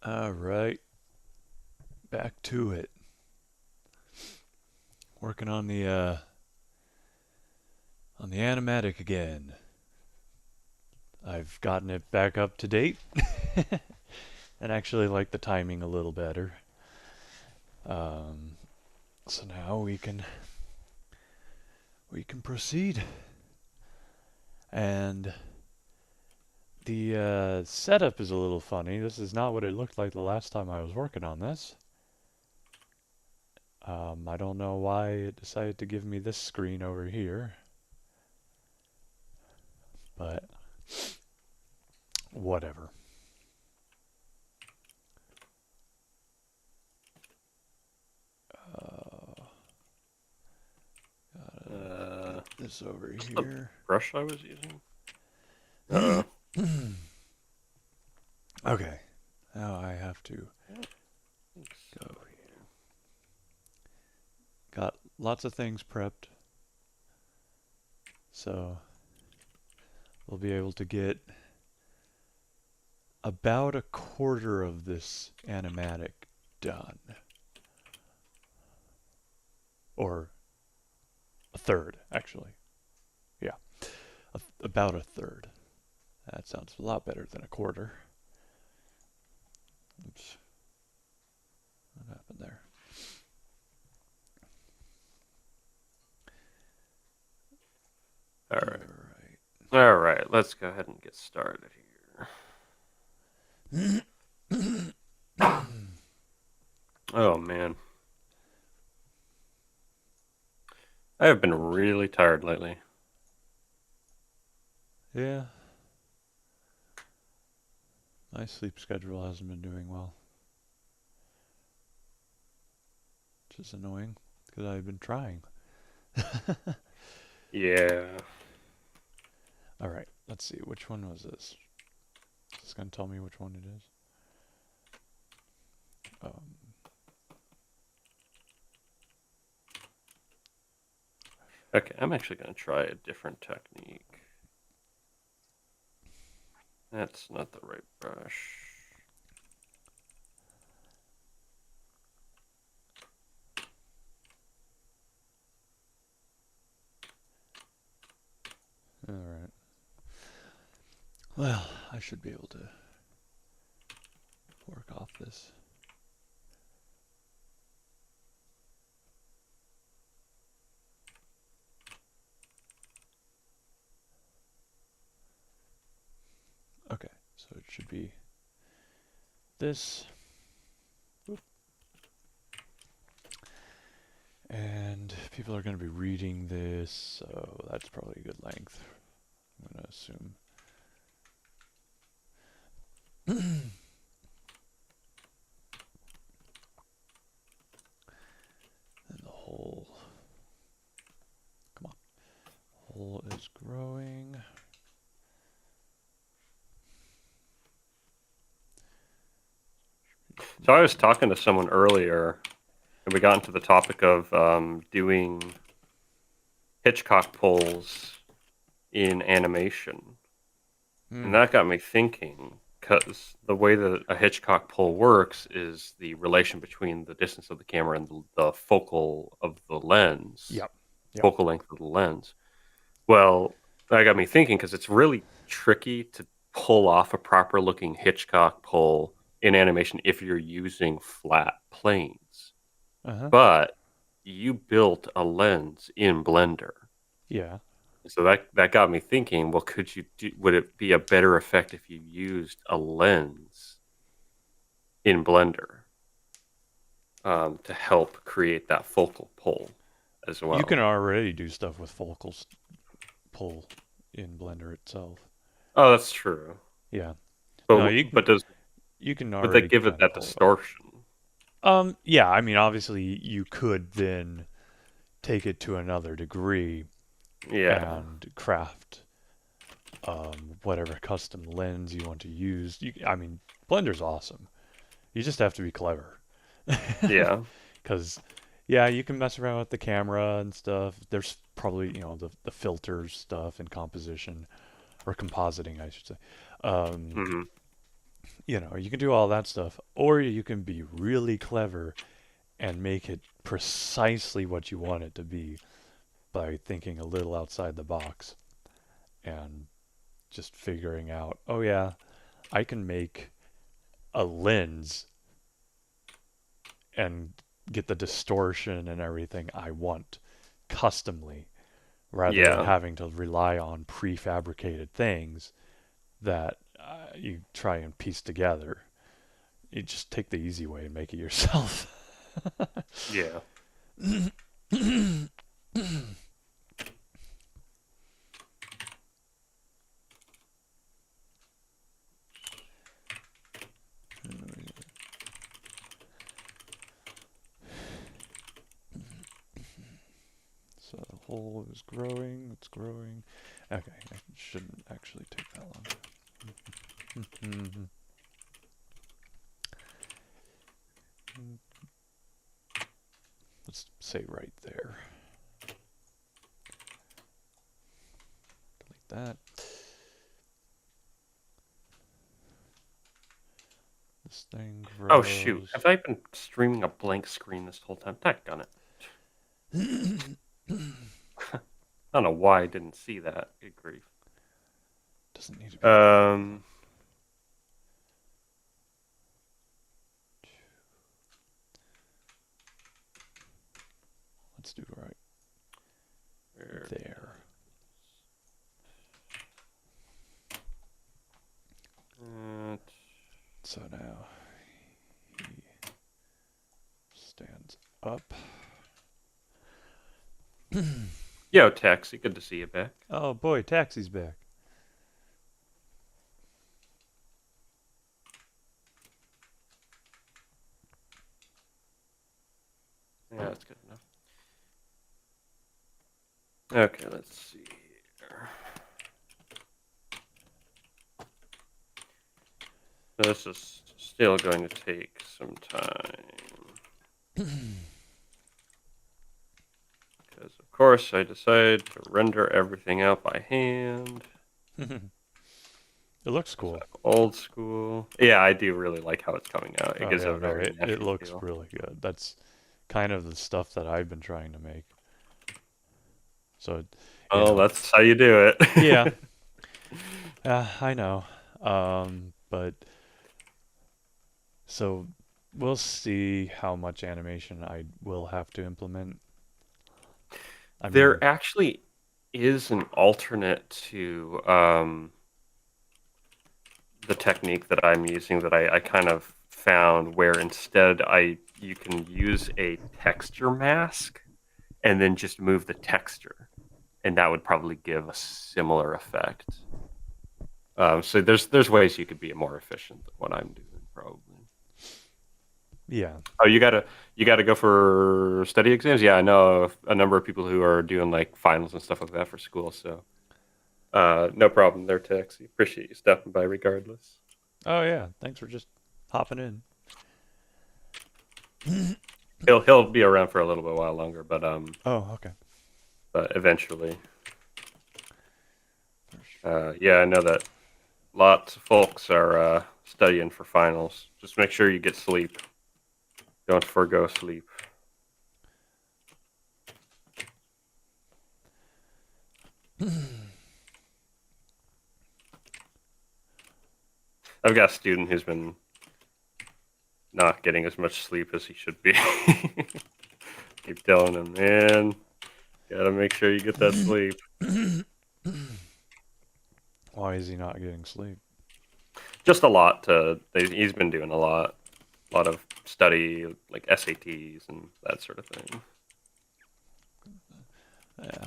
All right, back to it. Working on the animatic again. I've gotten it back up to date, and actually like the timing a little better. Um, so now we can proceed. And the setup is a little funny. This is not what it looked like the last time I was working on this. I don't know why it decided to give me this screen over here, but whatever. Uh, Uh, get this over what's the here. brush I was using? Uh, Okay, now I have to I don't think so. go here. Got lots of things prepped, so we'll be able to get about a quarter of this animatic done. Or a third, actually. Yeah, about a third. That sounds a lot better than a quarter. Oops, what happened there? All All right. right. All right. Let's go ahead and get started here. Oh man, I have been really tired lately. Yeah, my sleep schedule hasn't been doing well, which is annoying because I've been trying. Yeah. All right, let's see. Which one was this? Is this going to tell me which one it is? Um, Okay, I'm actually going to try a different technique. That's not the right brush. all right. Well, I should be able to work off this. Okay, so it should be this. Oop. And people are going to be reading this, so that's probably a good length. I'm going to assume. And the hole, come on, hole is growing. So I was talking to someone earlier, and we got into the topic of doing Hitchcock pulls in animation. And Hmm. that got me thinking, because the way that a Hitchcock pull works is the relation between the distance of the camera and the focal of the lens, Yep. Yep. focal length of the lens. Well, that got me thinking because it's really tricky to pull off a proper looking Hitchcock pull in animation if you're using flat planes. Uh huh. But you built a lens in Blender. Yeah. So that got me thinking, well, would it be a better effect if you used a lens in Blender to help create that focal pull as You can well? already do stuff with focal pull in Blender itself. Oh, that's true. Yeah. No, But you can but does you can would that already give it kind of that pull it off. distortion? Yeah, I mean, obviously you could then take it to another degree Yeah. and craft whatever custom lens you want to use. I mean, Blender's awesome. You just have to be clever. Yeah. Because, yeah, you can mess around with the camera and stuff. There's probably, the filters stuff and composition, or compositing, I should say. Um, Hmm. you know, you can do all that stuff, or you can be really clever and make it precisely what you want it to be by thinking a little outside the box and just figuring out, oh yeah, I can make a lens and get the distortion and everything I want customly rather than Yeah. having to rely on prefabricated things that you try and piece together. You just take the easy way and make it yourself. Yeah. So the hole is growing, it's growing. Okay, it shouldn't actually take that long. Let's say right there. Delete that. This thing Oh shoot! grows. Have I been streaming a blank screen this whole time? Daggone it! I don't know why I didn't see that. Good grief. Doesn't need to be that big. Um. Let's do right Where there. uh, So now he stands up. Yo, Taxi, good to see you back. Oh boy, Taxi's back. Yeah, that's good enough. Okay, let's see here. This is still going to take some time. Because, of course, I decided to render everything out by hand. It looks Because cool. I'm old school. Yeah, I do really like how it's coming out. It Oh gives a yeah, no, very it natural looks feel. really good. That's kind of the stuff that I've been trying to make. So, you Oh, know, that's how you do yeah, it. I know. But so we'll see how much animation I will have to implement. I mean, There actually is an alternate to the technique that I'm using that I kind of found where instead you can use a texture mask and then just move the texture, and that would probably give a similar effect. So there's ways you could be more efficient than what I'm doing, probably. yeah. Oh, you gotta go for study exams? Yeah, I know a number of people who are doing like finals and stuff like that for school. So no problem there, Taxi. Appreciate you stopping by regardless. Oh yeah. Thanks for just hopping in. He'll be around for a little bit while longer, Oh, okay. but eventually. Yeah, I know that lots of folks are studying for finals. Just make sure you get sleep. Don't forgo sleep. I've got a student who's been not getting as much sleep as he should be. Keep telling him, man, gotta make sure you get that sleep. Why is he not getting sleep? Just a lot to. He's been doing a lot of study, like SATs and that sort of thing. Yeah.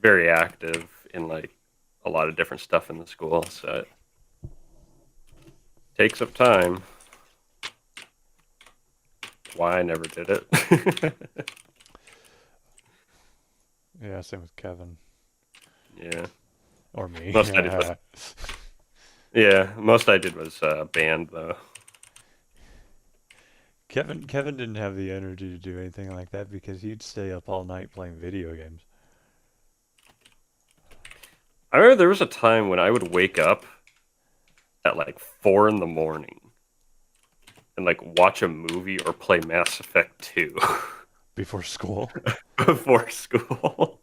Very active in like a lot of different stuff in the school, so it takes up time. Why I never did it. Yeah, same with Kevin. Yeah, Or me. most I did was most I did was band though. Kevin didn't have the energy to do anything like that because he'd stay up all night playing video games. I remember there was a time when I would wake up at like 4 in the morning and like watch a movie or play Mass Effect 2 Before school. before school.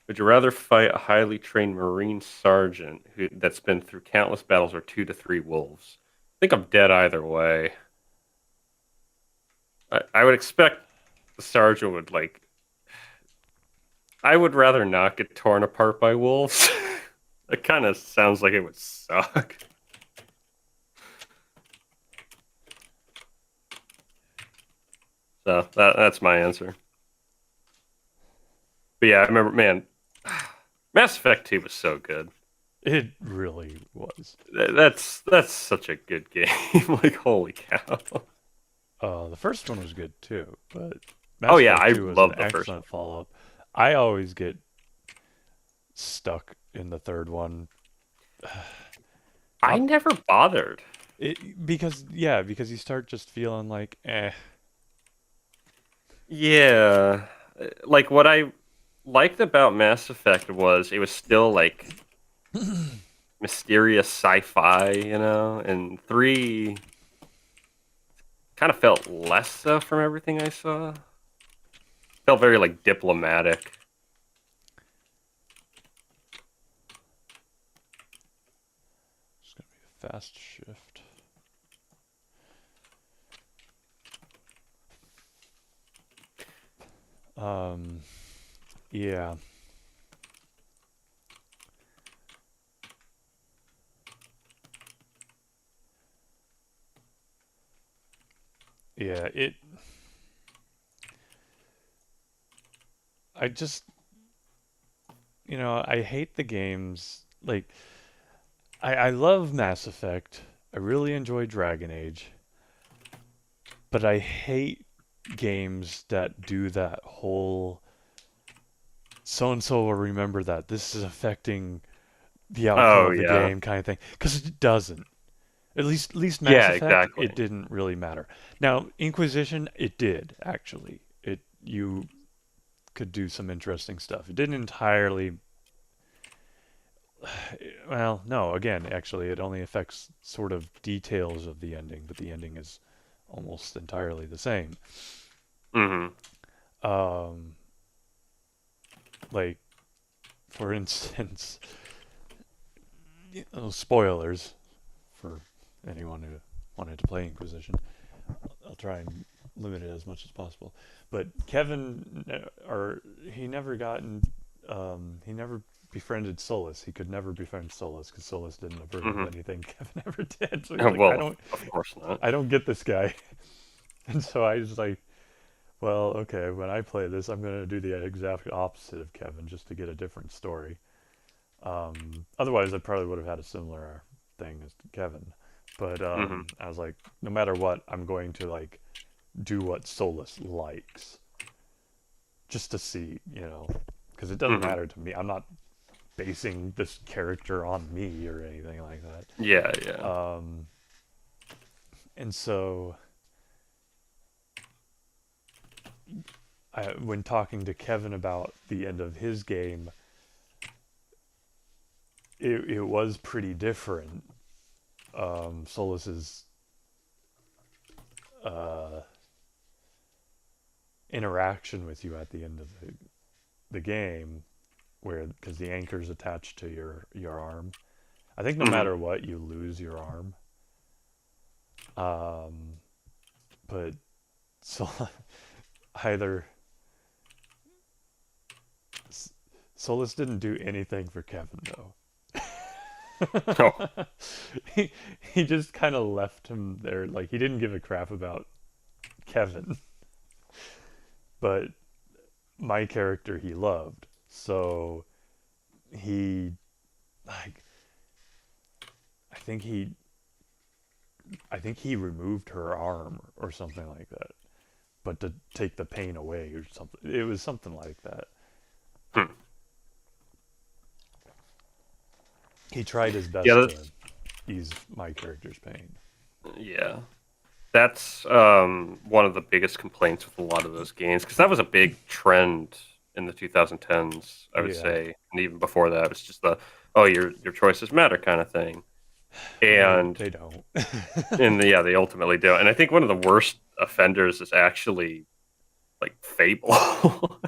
Would you rather fight a highly trained Marine sergeant that's been through countless battles or 2 to 3 wolves? I think I'm dead either way. I would expect the sergeant would like. I would rather not get torn apart by wolves. It kind of sounds like it would suck. So that's my answer. But yeah, I remember, man, Mass Effect 2 was so good. It really was. That's such a good game. Like, holy cow. The first one was good too, but Oh Mass yeah, Effect I 2 was an love the first excellent one. follow up. I always get stuck in the third one. I never bothered. Because you start just feeling like, Yeah. Like what I liked about Mass Effect was it was still like mysterious sci-fi, and 3 kind of felt less so from everything I saw. Felt very like diplomatic. it's gonna be a fast shift. Um, yeah, yeah. I just, I hate the games. Like, I love Mass Effect. I really enjoy Dragon Age, but I hate games that do that whole so and so will remember that this is affecting the outcome Oh of the yeah. game kind of thing because it doesn't. At least Mass Yeah, Effect, exactly. it didn't really matter. Now Inquisition, it did actually. It you could do some interesting stuff. It didn't entirely. Well, no. Again, actually, it only affects sort of details of the ending, but the ending is almost entirely the same. Hmm. Um, like for instance, spoilers for anyone who wanted to play Inquisition. I'll try and limit it as much as possible. But Kevin, or he never he never befriended Solus. He could never befriend Solus because Solus didn't approve of Hmm. anything Kevin ever did. So he's like, Well, of course not. I don't get this guy. And so I was like, well, okay, when I play this, I'm going to do the exact opposite of Kevin just to get a different story. Otherwise, I probably would have had a similar thing as Kevin. But Hmm. I was like, no matter what, I'm going to like do what Solus likes, just to see, because it doesn't Hmm. matter to me. I'm not basing this character on me or anything like Yeah, that. yeah. And so, when talking to Kevin about the end of his game, it was pretty different. Solus's uh, interaction with you at the end of the game, where because the anchor's attached to your arm. I think no Hmm. matter what, you lose your arm. Um, but so either Solus didn't do anything for Kevin though. Oh. he just kind of left him there. Like he didn't give a crap about Kevin, but my character he loved. So he like I think he I think he removed her arm or something like that. But to take the pain away or something. It was something like that. Hmm. He tried his Yeah, best to that's ease my character's pain. yeah. That's one of the biggest complaints with a lot of those games because that was a big trend in the 2010s, I would Yeah. say, and even before that, it's just the your choices matter kind of thing. Well, And they don't. yeah, they ultimately do. And I think one of the worst offenders is actually like Fable,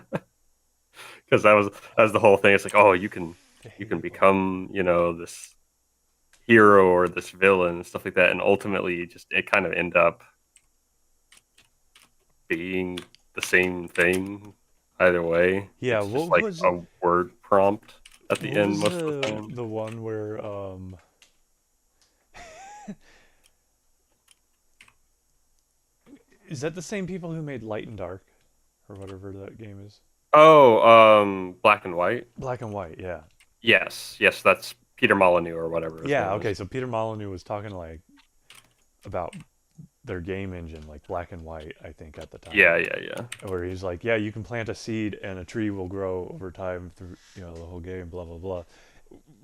because that was the whole thing. It's like, oh, you can Fable. become this hero or this villain and stuff like that, and ultimately it kind of end up being the same thing either way. Yeah, It's just what like was a word prompt at the what end was most of the time. the one where is that the same people who made Light and Dark or whatever that game is? Oh, Black and White. Black and White, yeah. Yes, yes, that's Peter Molyneux or whatever his Yeah, name okay, is. so Peter Molyneux was talking like about their game engine, like Black and White, I think at the time, Yeah, yeah, yeah, where he's like, yeah, you can plant a seed and a tree will grow over time through the whole game, blah blah blah,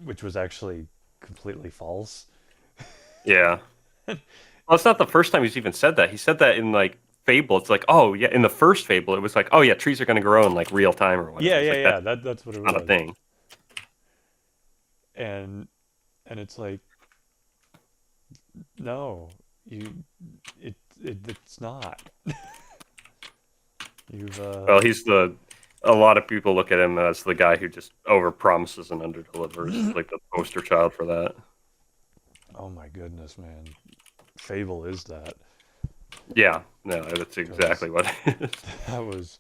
which was actually completely false. yeah. Well, it's not the first time he's even said that. He said that in like Fable. It's like, oh yeah, in the first Fable, it was like, oh yeah, trees are going to grow in like real time or whatever. Yeah, It's yeah, like yeah. That's what that's it not a was. thing. And it's like, no, you, it's not. You've Well, a lot of people look at him as the guy who just over promises and under delivers. He's like the poster child for that. oh my goodness, man, Fable is that Yeah, no, that's because exactly what it is. that was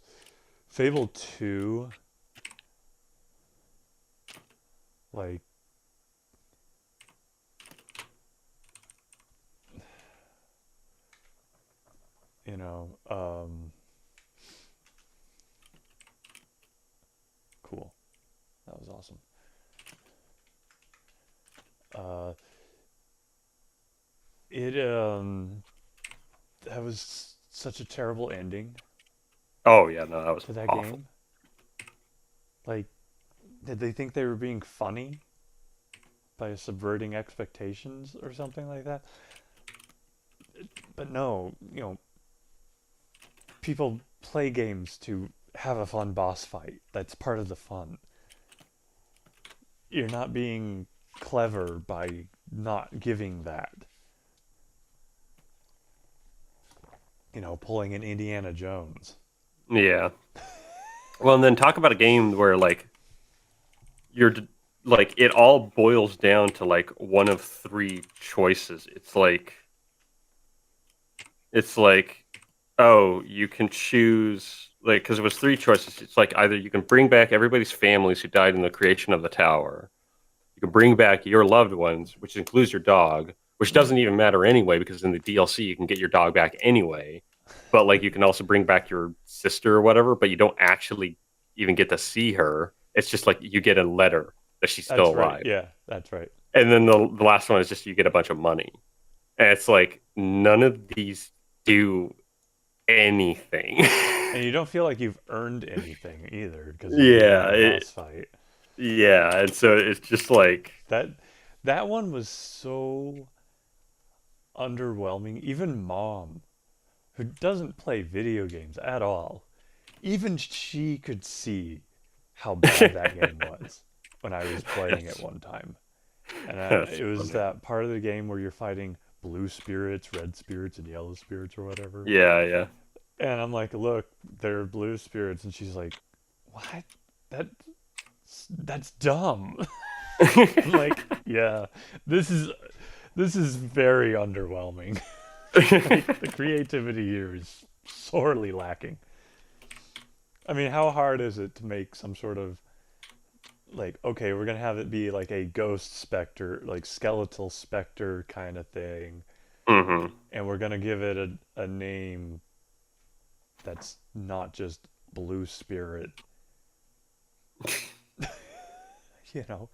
Fable 2, like, you know, cool. That was awesome. Uh, it that was such a terrible ending Oh yeah, no, that was to that awful. game. Like, did they think they were being funny by subverting expectations or something like that? But no, people play games to have a fun boss fight. That's part of the fun. You're not being clever by not giving that. Pulling an Indiana Jones. Yeah. Well, and then talk about a game where like you're like it all boils down to like one of three choices. It's like oh, you can choose like because it was three choices. It's like either you can bring back everybody's families who died in the creation of the tower. You can bring back your loved ones, which includes your dog, which doesn't even matter anyway because in the DLC you can get your dog back anyway. But like you can also bring back your sister or whatever, but you don't actually even get to see her. It's just like you get a letter that she's still That's right. alive. Yeah, that's right. And then the last one is just you get a bunch of money. And it's like none of these do anything. And you don't feel like you've earned anything either because you're doing yeah, the boss fight. yeah, and so it's just like That that one was so underwhelming. Even mom, who doesn't play video games at all, even she could see how bad that game was when I was playing it that's, one time. And that's it was funny. that part of the game where you're fighting blue spirits, red spirits, and yellow spirits or whatever. Yeah, yeah. And I'm like, look, they're blue spirits, and she's like, what? That that's dumb. I'm like, yeah, this is very underwhelming. Like the creativity here is sorely lacking. I mean, how hard is it to make some sort of like, okay, we're gonna have it be like a ghost specter, like skeletal specter kind of thing, hmm and we're gonna give it a name that's not just blue spirit. You know,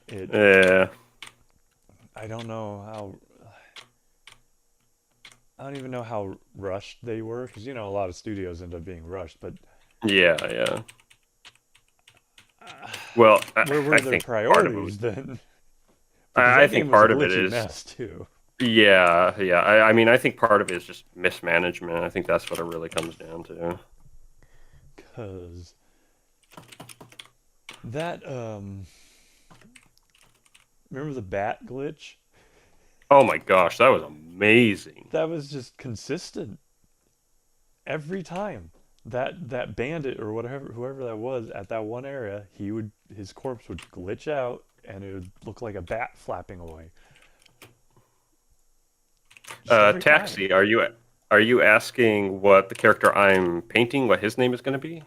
it. Yeah, I don't know how. I don't even know how rushed they were because a lot of studios end up being rushed, but yeah, yeah. Well, where I were their think part of it was, priorities then? Because I that think game was a part of it glitchy is, mess too. yeah, yeah. I mean, I think part of it is just mismanagement. I think that's what it really comes down to. Because That remember the bat glitch? Oh my gosh, that was amazing. That was just consistent every time. That bandit or whatever whoever that was at that one area, his corpse would glitch out and it would look like a bat flapping away. Just every time. Taxi, are you asking what the character I'm painting, what his name is going to be?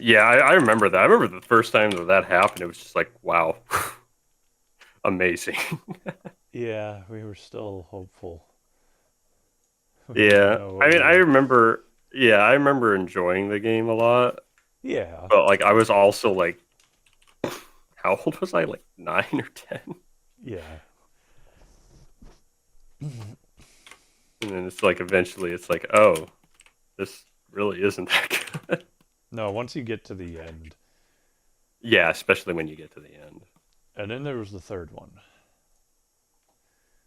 Yeah, I remember that. I remember the first time that happened. It was just like, wow, amazing. Yeah, we were still hopeful. We didn't Yeah, know I what mean, we I were. remember. Yeah, I remember enjoying the game a lot, Yeah, but like, I was also like, how old was I? Like 9 or 10, yeah. and then it's like eventually, it's like, oh, this really isn't that good. No, once you get to the end, Yeah, especially when you get to the end. and then there was the third one.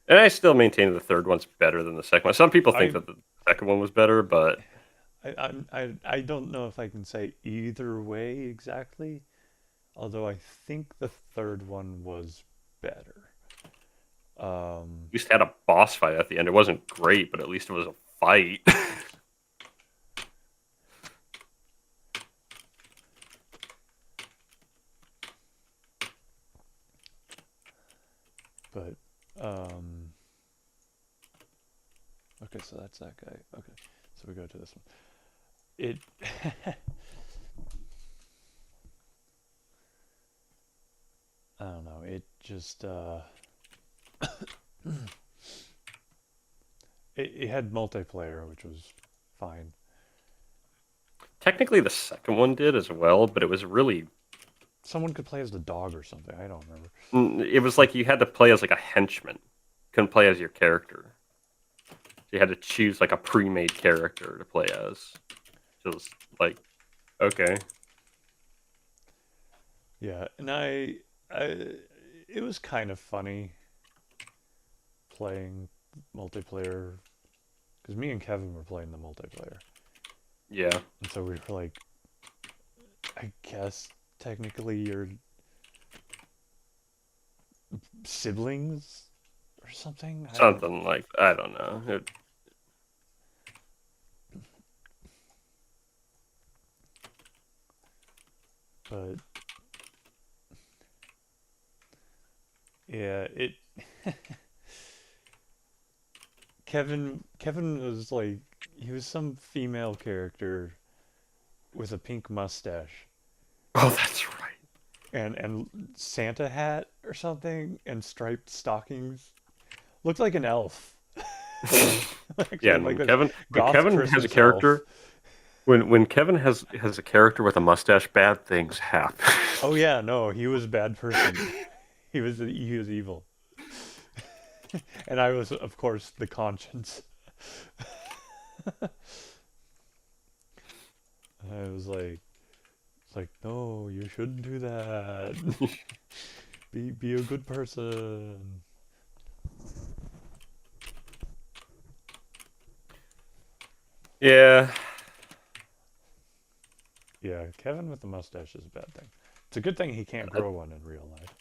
And I still maintain the third one's better than the second one. Some people think I that the second one was better, but I don't know if I can say either way exactly, although I think the third one was better. at least had a boss fight at the end. It wasn't great, but at least it was a fight. But um, okay, so that's that guy. Okay, so we go to this one. It I don't know. It just it had multiplayer, which was fine. Technically, the second one did as well, but it was really. Someone could play as the dog or something. I don't remember. It was like you had to play as like a henchman. Couldn't play as your character. So you had to choose like a pre-made character to play as. So it was like, okay. Yeah, and it was kind of funny playing multiplayer because me and Kevin were playing the multiplayer, Yeah. and so we were like, I guess technically you're siblings or something. I don't, Something like, I don't know. but yeah, it. Kevin was like he was some female character with a pink mustache Oh, that's right. and Santa hat or something and striped stockings. Looked like an elf. Yeah, Actually, and like when this goth Kevin has a Christmas elf. character, when Kevin has a character with a mustache, bad things happen. Oh yeah, no, he was a bad person. He was evil, and I was, of course, the conscience. I was like, it's like, no, you shouldn't do that. Be a good person. Yeah. Yeah, Kevin with the mustache is a bad thing. It's a good thing he can't grow one in real life.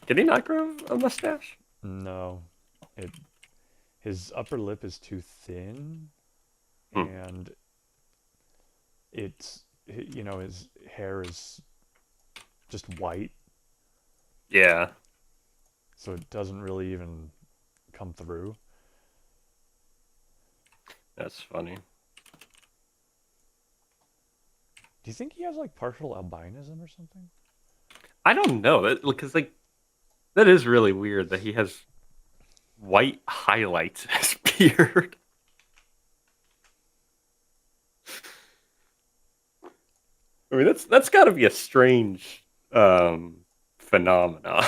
Did he not grow a mustache? No, it his upper lip is too thin, Hmm. and his hair is just white, Yeah, so it doesn't really even come through. that's funny. Do you think he has like partial albinism or something? I don't know that because like that is really weird that he has white highlights in his beard. I mean, that's got to be a strange phenomenon.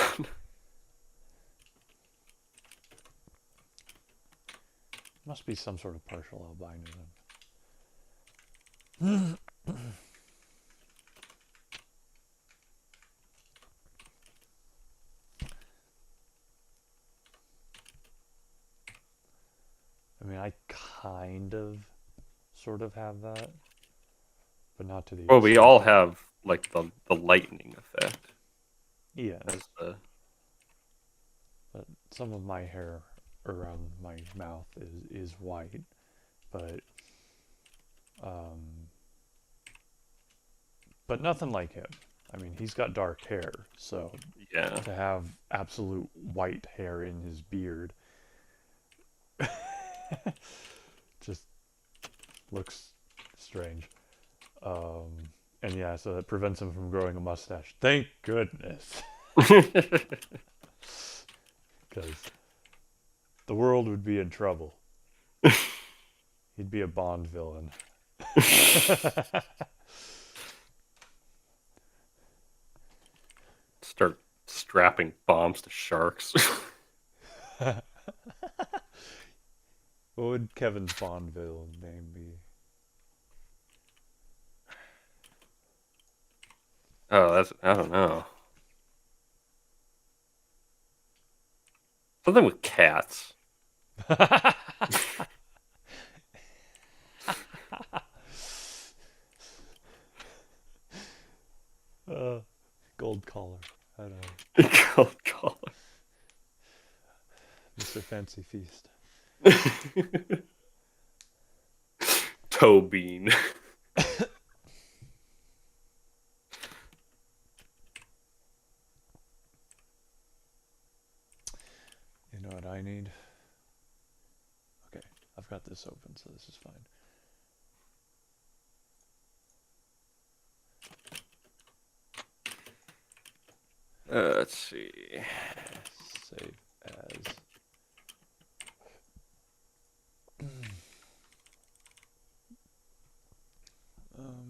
Must be some sort of partial albinism. kind of, sort of have that, but not to the Well, we extent all that. have like the lightning effect as Yes, the. but some of my hair around my mouth is white, but um, but nothing like him. I mean, he's got dark hair, so Yeah. to have absolute white hair in his beard just looks strange. And yeah, so that prevents him from growing a mustache. Thank goodness, because the world would be in trouble. He'd be a Bond villain. Start strapping bombs to sharks. What would Kevin's Bond villain name be? Oh, that's I don't know. Something with cats. uh, Gold collar. I don't know. Call Mr. Fancy Feast. it. Toe bean. You know what I need? Okay, I've got this open, so this is fine. Let's see. Save as.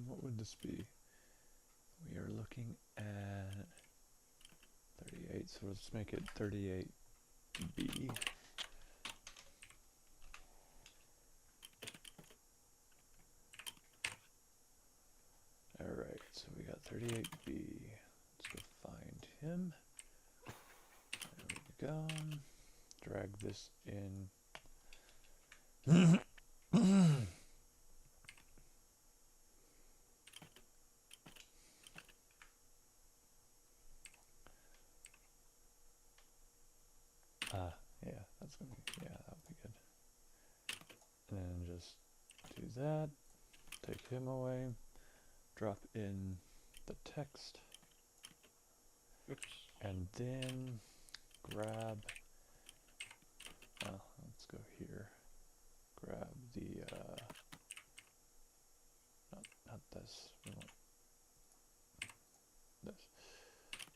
What would this be? We are looking at 38, so let's make it 38B. Alright, so we got 38B. Let's go find him. There we go. Drag this in. Yeah, that's gonna be, yeah, that'll be good. And then just do that, take him away, drop in the text, Oops. and then grab, let's go here, grab the, not this, we want this,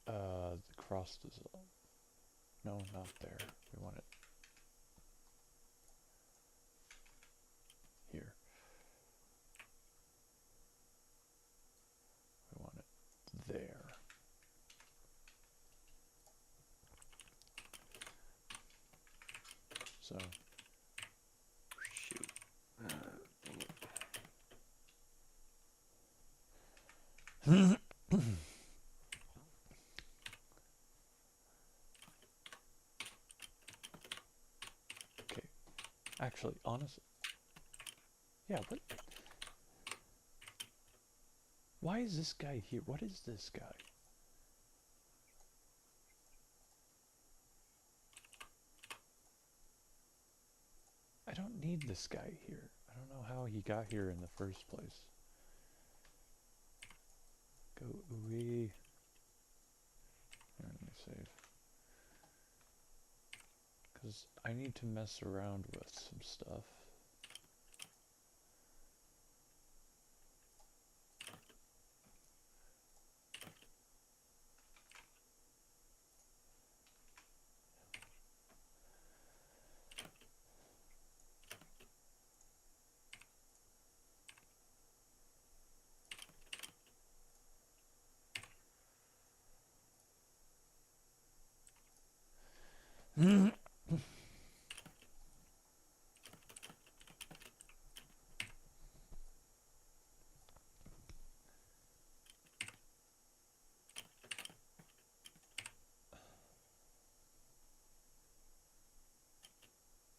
the cross dissolve, no, not there, we want it here, we want it there. So, Shoot. okay, actually, honestly, yeah, what, why is this guy here? What is this guy? I don't need this guy here. I don't know how he got here in the first place. Go ooey. Here, let me save. Because I need to mess around with some stuff.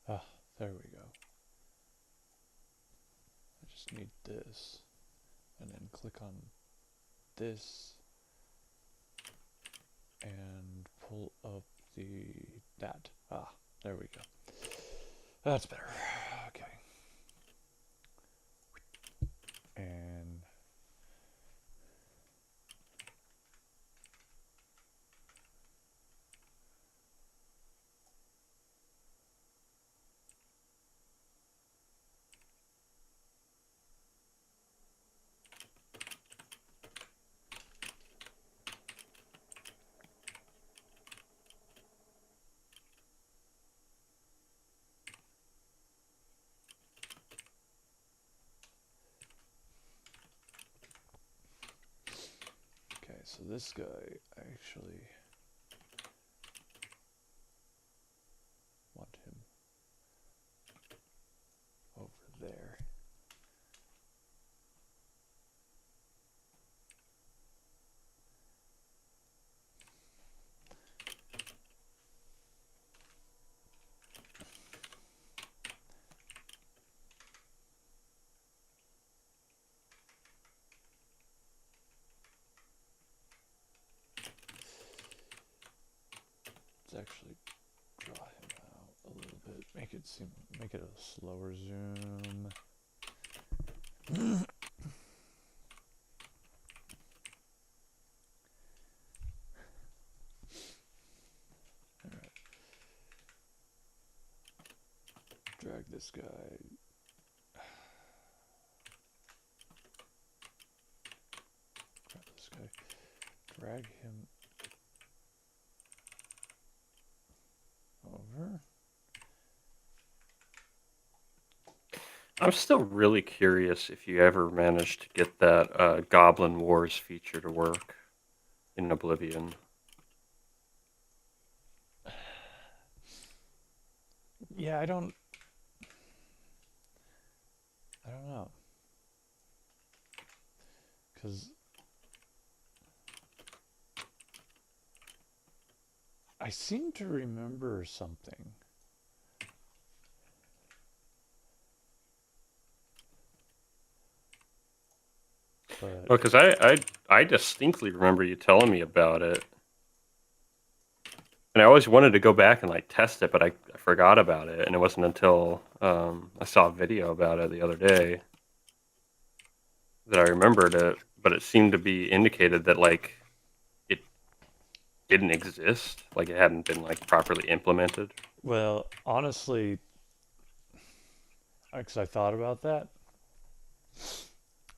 Ah, there we go. this, and then click on this, and pull up that. Ah, there we go. That's better. Okay. And okay, so this guy actually want him over there. Let's actually draw him out a little bit. Make it a slower zoom. Alright. Drag this guy. Grab this guy. Drag him over. I'm still really curious if you ever managed to get that Goblin Wars feature to work in Oblivion. Yeah, I don't know. Cause I seem to remember something. But Well, because I distinctly remember you telling me about it, and I always wanted to go back and like test it, but I forgot about it, and it wasn't until I saw a video about it the other day that I remembered it. But it seemed to be indicated that like it didn't exist, like it hadn't been like properly implemented. well, honestly, because I thought about that.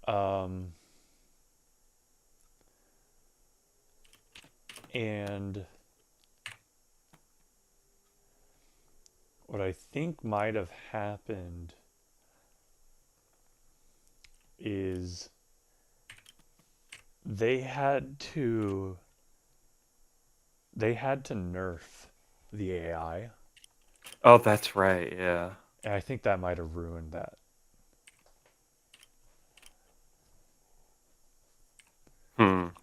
Um, and what I think might have happened is they had to nerf the AI. Oh, that's right. Yeah. And I think that might have ruined that.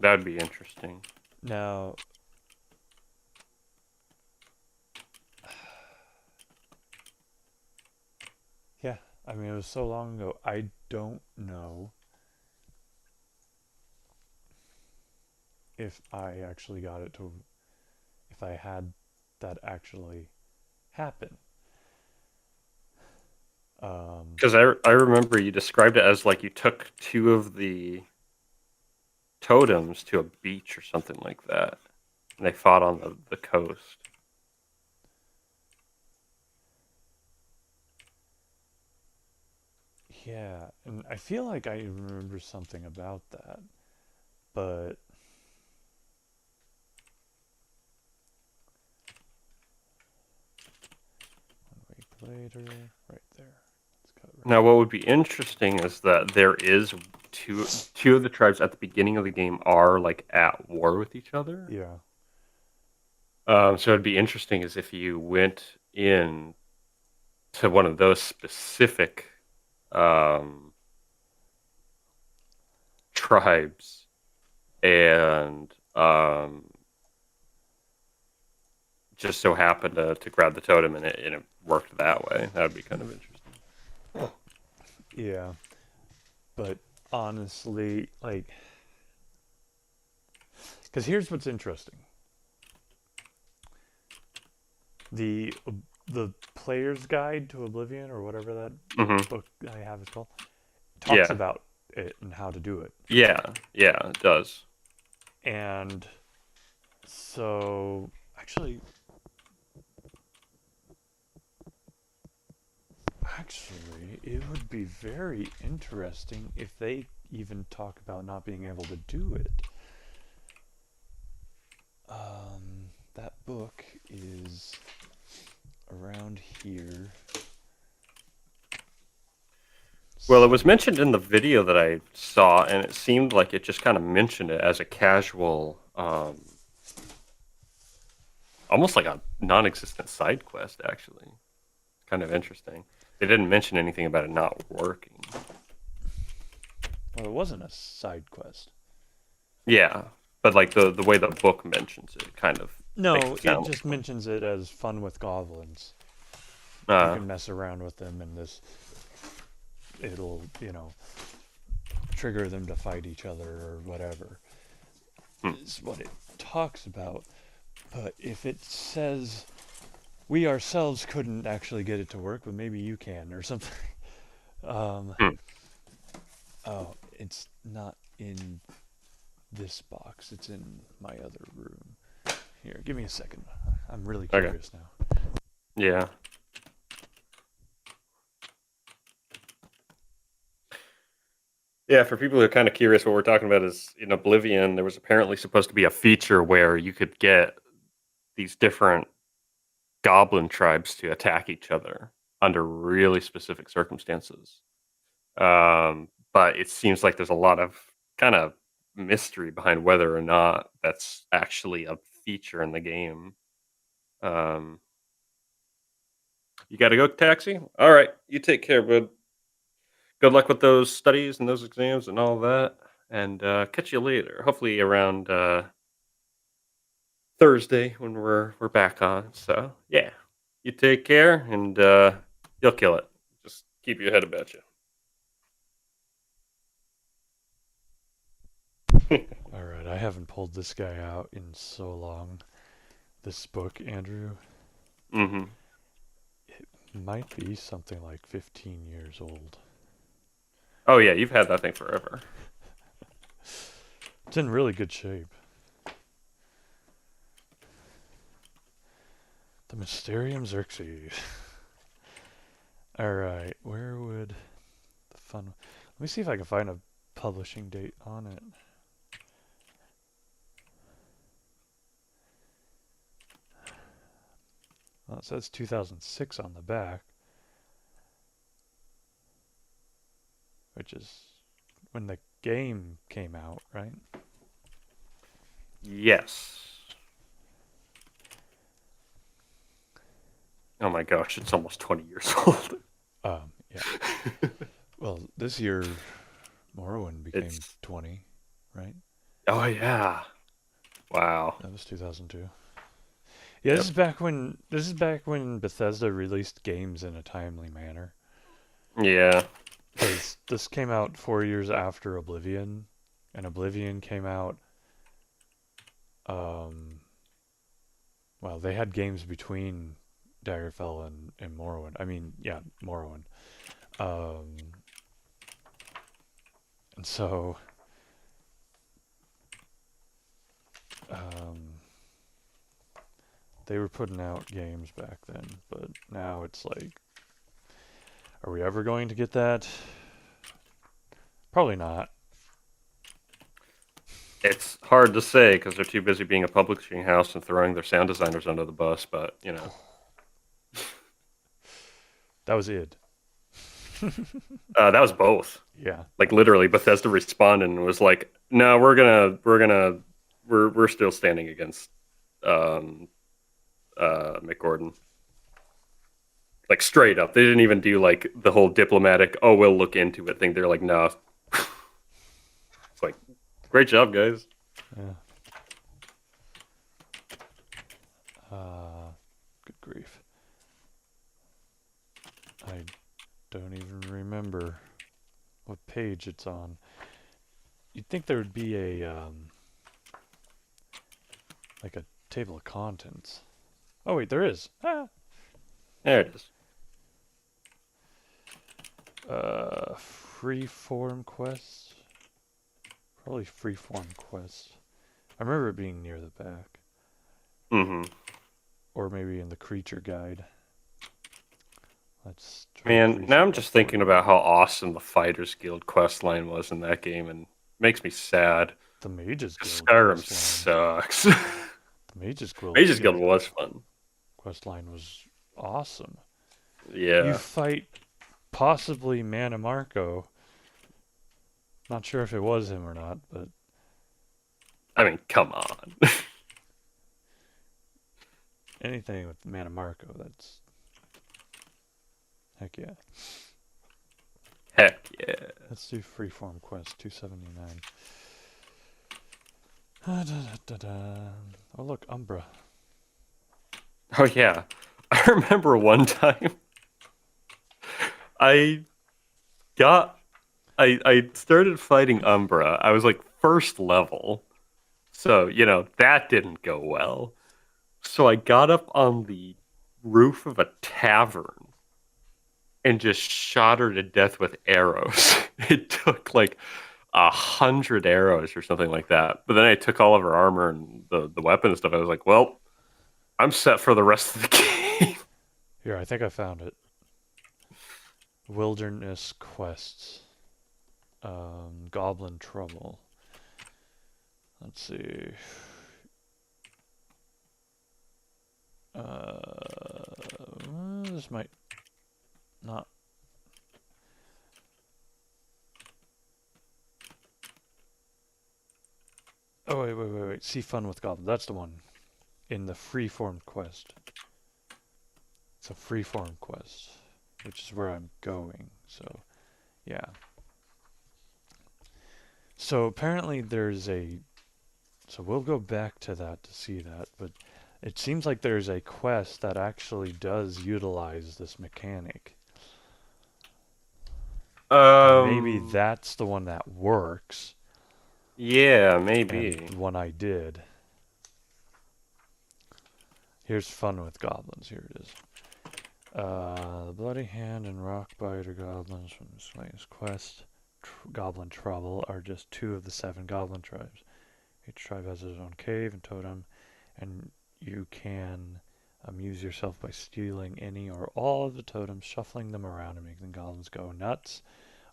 That'd be interesting. Now, yeah, I mean, it was so long ago. I don't know if I actually got it to, if I had that actually happen. Because I remember you described it as like you took two of the totems to a beach or something like that, and they fought on the coast. Yeah, and I feel like I remember something about that, but 1 week later, right there. Let's cut it right Now, what would be interesting is that there is two of the tribes at the beginning of the game are like at war with each other. there. Yeah. So it'd be interesting is if you went in to one of those specific um, tribes and just so happened to grab the totem and it worked that way. That would be kind of interesting. Yeah. But honestly, like, because here's what's interesting: the the player's guide to Oblivion, or whatever that Hmm. book I have is called, talks Yeah. about it and how to do it. Yeah. Yeah. It does. And so, actually, actually, it would be very interesting if they even talk about not being able to do it. That book is around here Well, it was somewhere. mentioned in the video that I saw, and it seemed like it just kind of mentioned it as a casual, almost like a non-existent side quest. Actually, kind of interesting. They didn't mention anything about it not working. Well, it wasn't a side quest. Yeah, but like the way the book mentions it, kind of makes No, it it sound like just one. mentions it as fun with goblins. You Uh, can mess around with them, and it'll, trigger them to fight each other or whatever, hmm. is what it talks about. But if it says we ourselves couldn't actually get it to work, but maybe you can or something. Um, Hmm. oh, it's not in this box. It's in my other room. Here, give me a second. I'm really Okay. curious now. Yeah. Yeah, for people who are kind of curious, what we're talking about is in Oblivion, there was apparently supposed to be a feature where you could get these different goblin tribes to attack each other under really specific circumstances. But it seems like there's a lot of kind of mystery behind whether or not that's actually a feature in the game. Um, you got to go, taxi? All right, you take care, bud. Good luck with those studies and those exams and all that. And catch you later. Hopefully around Thursday when we're back on. So yeah, you take care and you'll kill it. Just keep your head about you. All right, I haven't pulled this guy out in so long. This book, Andrew, Hmm. it might be something like 15 years old. Oh yeah, you've had that thing forever. It's in really good shape. The Mysterium Xerxes. All right, where would the fun? Let me see if I can find a publishing date on it. Well, it says 2006 on the back, which is when the game came out, right? Yes. Oh my gosh, it's almost 20 years old. Yeah. Well, this year Morrowind became It's 20, right? oh yeah. Wow. That was 2002. Yeah, Yep. this is back when Bethesda released games in a timely manner. Yeah. Because this came out 4 years after Oblivion, and Oblivion came out. Um, well, they had games between Daggerfall and Morrowind. I mean, yeah, Morrowind. Um, and so, um, they were putting out games back then, but now it's like, are we ever going to get that? Probably not. It's hard to say because they're too busy being a publishing house and throwing their sound designers under the bus, but you know. That was it. That was both. Yeah. Like literally Bethesda responded and was like, "No, we're still standing against um McGordon." Like straight up. They didn't even do like the whole diplomatic, "Oh, we'll look into it" thing. They're like, "No." It's like, "Great job, guys." Yeah. Uh, Good grief. I don't even remember. what page it's on. You'd think there would be a like a table of contents. Oh wait, there is. Ah. There it is. Freeform quests. Probably freeform quests. I remember it being near the back, Mm-hmm. or maybe in the creature guide. Let's try Man, now creature I'm guide just for thinking you. about how awesome the Fighters Guild quest line was in that game, and it makes me sad. The Mages Guild Skyrim quest line. sucks. The Mages Guild, Mage's Guild was fun. quest line was awesome. You Yeah. fight possibly Mana Marco. Not sure if it was him or not, but I mean, come on. anything with Mana Marco, that's heck yeah. Heck yeah. Let's do freeform quest 279. Da, da, da, da. Oh look, Umbra. Oh yeah. I remember one time I got I started fighting Umbra. I was like first level. So, that didn't go well. So I got up on the roof of a tavern and just shot her to death with arrows. It took like 100 arrows or something like that. But then I took all of her armor and the weapon and stuff. I was like, well, I'm set for the rest of the game. Here, I think I found it. Wilderness quests. Goblin Trouble. Let's see. This might not. Oh wait. See fun with goblins. That's the one in the freeform quest. It's a freeform quest, which is where I'm going. So, yeah. So apparently there's a. So we'll go back to that to see that, but it seems like there's a quest that actually does utilize this mechanic. And maybe Um, that's the one that works, yeah, and maybe. the one I did. Here's fun with goblins. Here it is. The Bloody Hand and Rockbiter goblins from Slayer's Quest, Goblin Trouble, are just two of the 7 goblin tribes. Each tribe has its own cave and totem, and you can amuse yourself by stealing any or all of the totems, shuffling them around, and making the goblins go nuts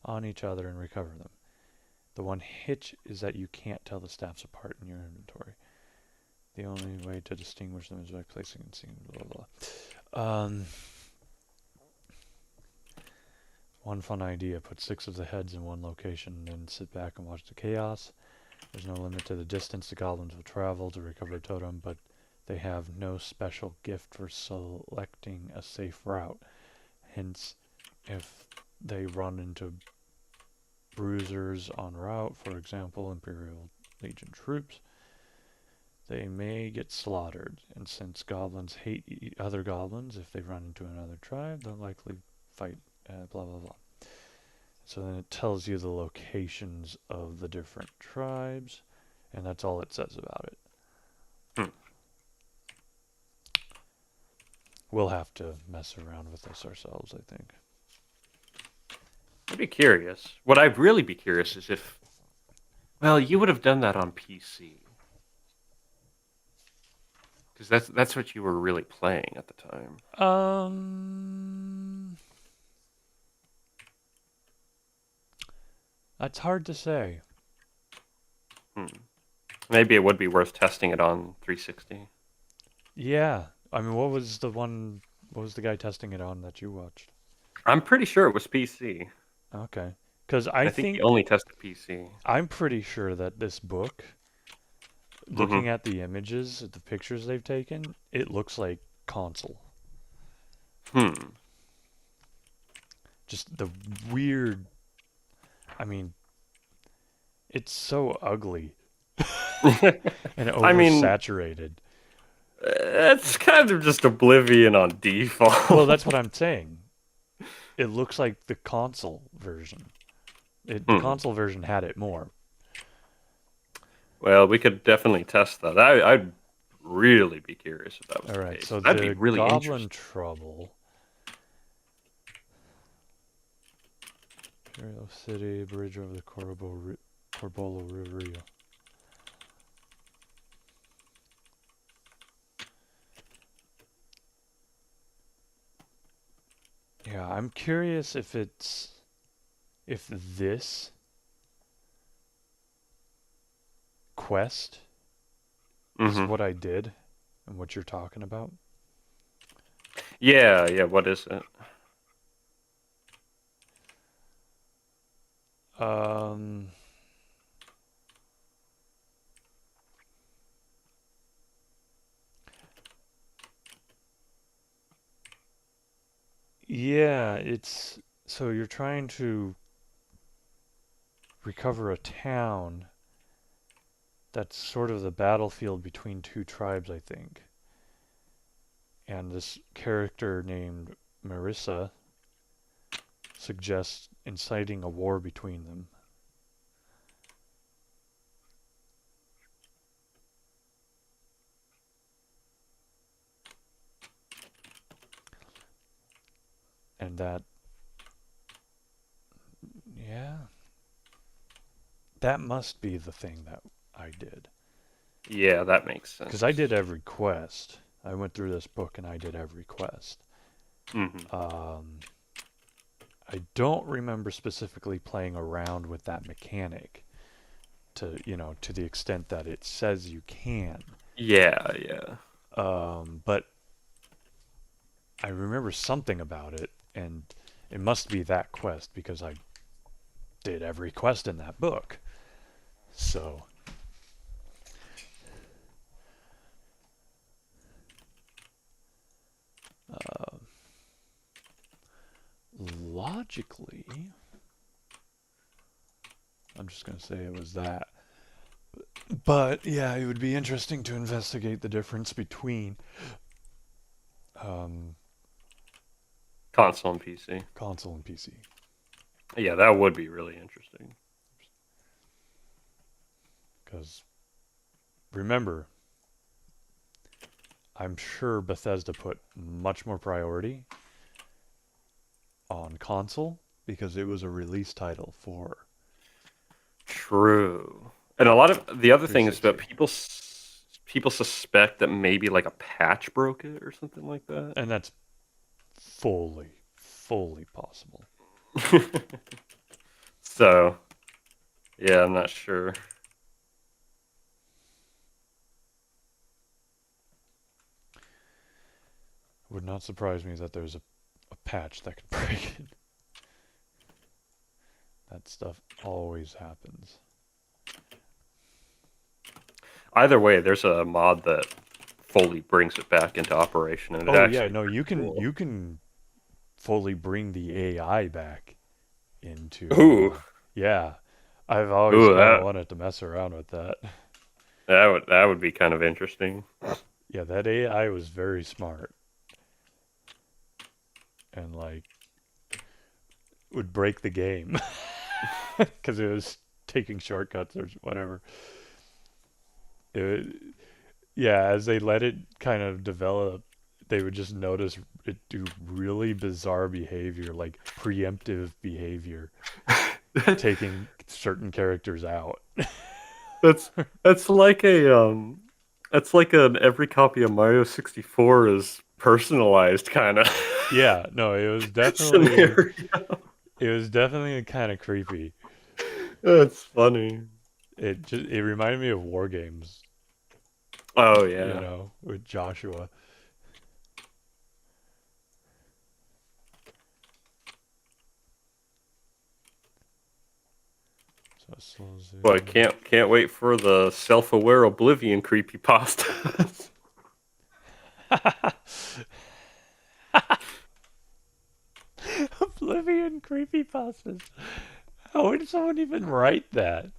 on each other and recover them. The one hitch is that you can't tell the staffs apart in your inventory. The only way to distinguish them is by placing and seeing blah blah blah. One fun idea: put 6 of the heads in one location, and then sit back and watch the chaos. There's no limit to the distance the goblins will travel to recover a totem, but they have no special gift for selecting a safe route. Hence, if they run into bruisers en route, for example, Imperial Legion troops, they may get slaughtered. And since goblins hate other goblins, if they run into another tribe, they'll likely fight, blah blah blah. So then it tells you the locations of the different tribes, and that's all it says about it. Hmm. We'll have to mess around with this ourselves, I think. I'd be curious. What I'd really be curious is if, well, you would have done that on PC. Because that's what you were really playing at the time. That's hard to say. Hmm. Maybe it would be worth testing it on 360. Yeah, I mean, what was the one? What was the guy testing it on that you watched? I'm pretty sure it was PC. Okay, because I I think he think only tested PC. I'm pretty sure that this book, Mm-hmm. looking at the images, the pictures they've taken, it looks like console. Hmm. Just the weird. I mean, it's so ugly and I mean, oversaturated. it's kind of just Oblivion on Well, default. that's what I'm saying. It looks like the console version. The Hmm. console version had it more. Well, we could definitely test that. I'd really be curious if that was All the right, case. so That'd be the really Goblin interesting. Trouble, Imperial City, Bridge over the Corbolo River. Yeah, I'm curious if this quest is Hmm. what I did and what you're talking about. Yeah, yeah. What is it? Um, yeah, it's so you're trying to recover a town that's sort of the battlefield between two tribes, I think. And this character named Marissa suggests inciting a war between them. And that, yeah, that must be the thing that I did. Yeah, that makes Because I did sense. every quest. I went through this book and I did every quest. Hmm. Um, I don't remember specifically playing around with that mechanic to the extent that it says you can. Yeah, yeah. But I remember something about it, and it must be that quest because I did every quest in that book. So, uh, logically, I'm just going to say it was that. But yeah, it would be interesting to investigate the difference between um, Console and PC. console and PC. Yeah, that would be really interesting. Because remember, I'm sure Bethesda put much more priority on console because it was a release title for True. And a lot of the other thing is that 360. people suspect that maybe like a patch broke it or something like that. And that's fully possible. So, yeah, I'm not sure. It would not surprise me that there's a patch that could break it. That stuff always happens. Either way, there's a mod that fully brings it back into operation, and it's Oh yeah, actually no, pretty cool. you can fully bring the AI back into Ooh, yeah. I've always ooh, kind of wanted to mess around with that. that would be kind of interesting. Yeah, that AI was very smart and like would break the game because it was taking shortcuts or whatever. It, yeah, as they let it kind of develop, they would just notice it do really bizarre behavior, like preemptive behavior, taking certain characters out. That's that's like a that's like an every copy of Mario 64 is personalized kind of Yeah, no, scenario. it was definitely kind of creepy. That's funny. It reminded me of War Games, Oh yeah. with Joshua. So slow Well, I zoom. can't wait for the self-aware Oblivion creepypasta. Oblivion creepypastas. How would someone even write that?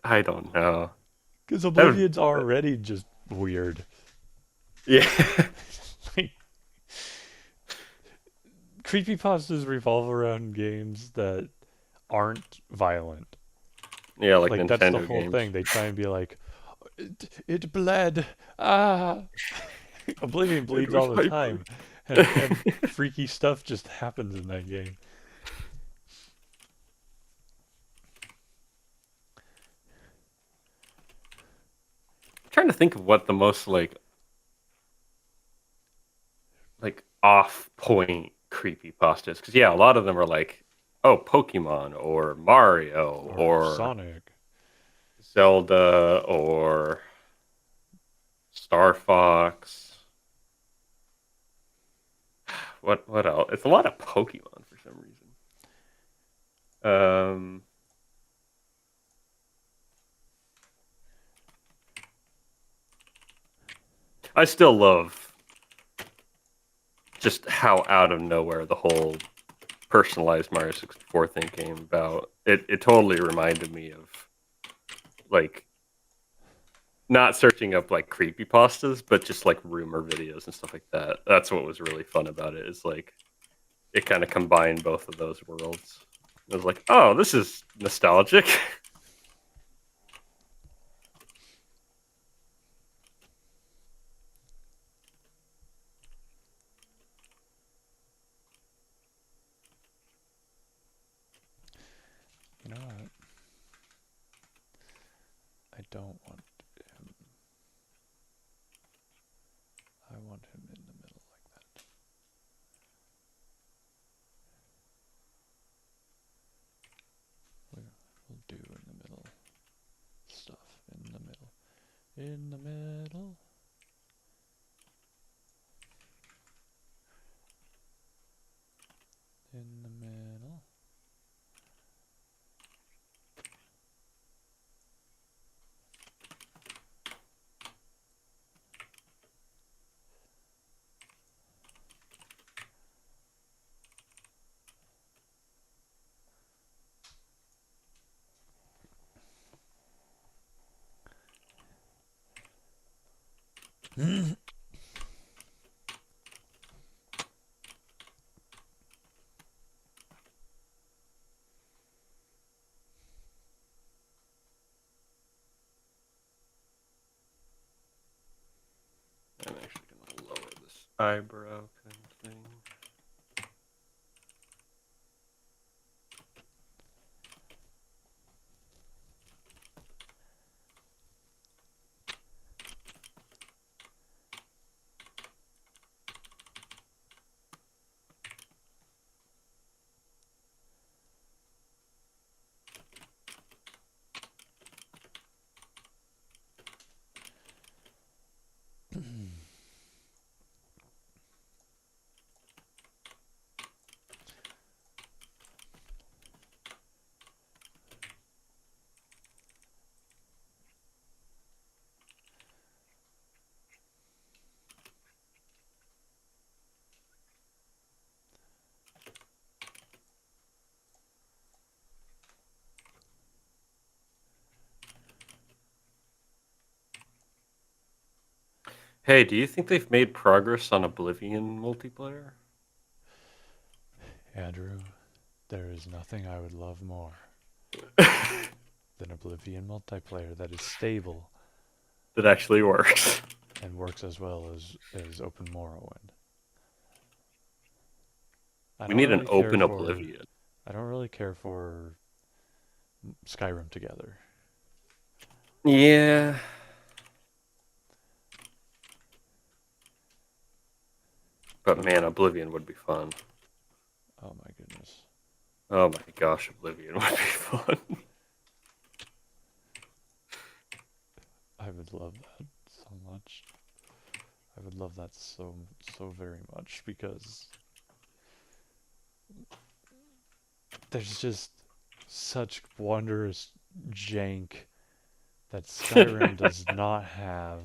I don't know. Because That would, Oblivion's already just weird. yeah. Like, creepypastas revolve around games that aren't violent. Yeah, like Like that's the Nintendo whole games. thing. They try and be like, it bled. Ah, Oblivion It bleeds was all the hyper. time, and freaky stuff just happens in that game. Trying to think of what the most like off point creepy pasta is, because yeah, a lot of them are like, oh, Pokemon or Mario Or or Sonic. Zelda or Star Fox. What else? It's a lot of Pokemon for some reason. Um, I still love just how out of nowhere the whole personalized Mario 64 thing came about. It totally reminded me of like not searching up like creepy pastas, but just like rumor videos and stuff like that. That's what was really fun about it. Is like it kind of combined both of those worlds. I was like, oh, this is nostalgic. You know what? I don't want him. I want him in the middle like that. We'll do in the middle stuff. In the middle. In the middle. In the middle. I'm actually gonna lower this eyebrow kind of thing. Hey, do you think they've made progress on Oblivion multiplayer? Andrew, there is nothing I would love more than Oblivion multiplayer that is stable That actually works. and works as well as Open Morrowind. I We don't need an really care open for Oblivion. I don't really care for Skyrim together. Yeah, but But man, Oblivion would be fun. oh my goodness, Oh my gosh, Oblivion would be fun. I would love that so much. I would love that so very much because there's just such wondrous jank that Skyrim does not have.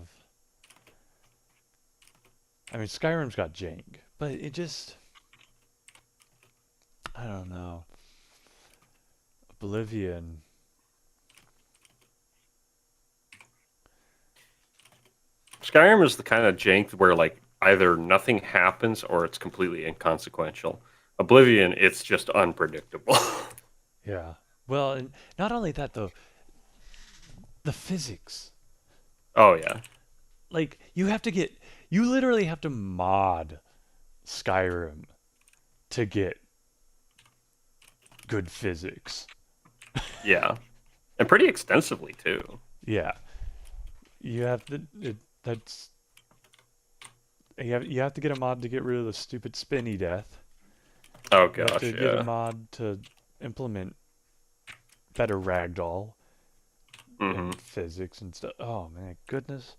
I mean, Skyrim's got jank, but it just I don't know. Oblivion. Skyrim is the kind of jank where like either nothing happens or it's completely inconsequential. Oblivion, it's just unpredictable. Yeah. Well, and not only that though, the physics. Oh yeah, Like you literally have to mod Skyrim to get good physics. yeah, and pretty extensively too. Yeah. You have to that's you have to get a mod to get rid of the stupid spinny death. Oh You have gosh, to get a yeah. mod to implement better ragdoll Hmm. and physics and stuff. Oh man, goodness.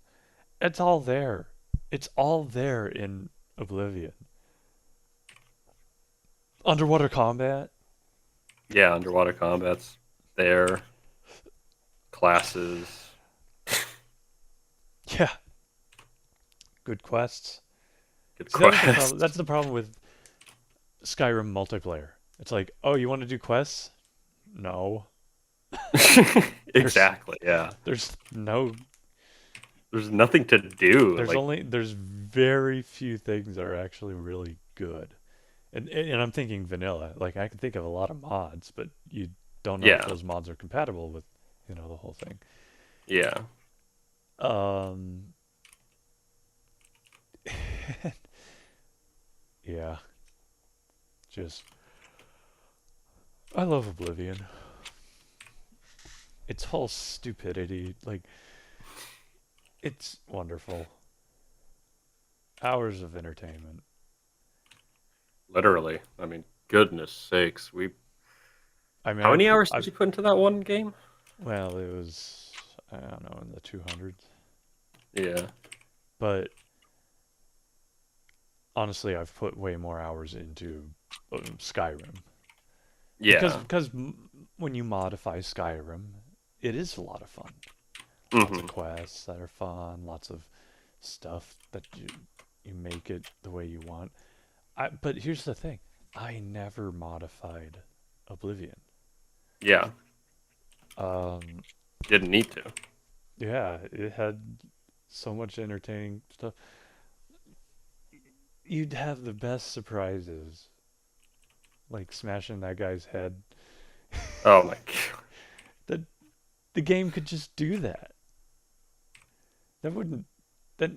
It's all there. It's all there in Oblivion. Underwater combat. Yeah, underwater combat's there. Classes. Yeah, good quests. Good See, that was the problem. quest. That's the problem with Skyrim multiplayer. It's like, oh, you want to do quests? No. There's Exactly. Yeah. there's no There's nothing to do. Like, there's very few things that are actually really good. And I'm thinking vanilla. Like I can think of a lot of mods, but you don't know if yeah, those mods are compatible with, the whole thing. yeah. Um yeah, just I love Oblivion. It's whole stupidity, like it's wonderful. Hours of entertainment. Literally. I mean, goodness sakes. We I mean, How many hours I did you put into that one game? well, it was I don't know in the 200s, Yeah. but honestly, I've put way more hours into Skyrim because Yeah. when you modify Skyrim, it is a lot of fun. Lots of Hmm. quests that are fun, lots of stuff that you make it the way you want. But here's the thing: I never modified Oblivion. Yeah. Um, Didn't need to. yeah, it had so much entertaining stuff. You'd have the best surprises, like smashing that guy's head. Oh my god. That the game could just do that. That wouldn't. That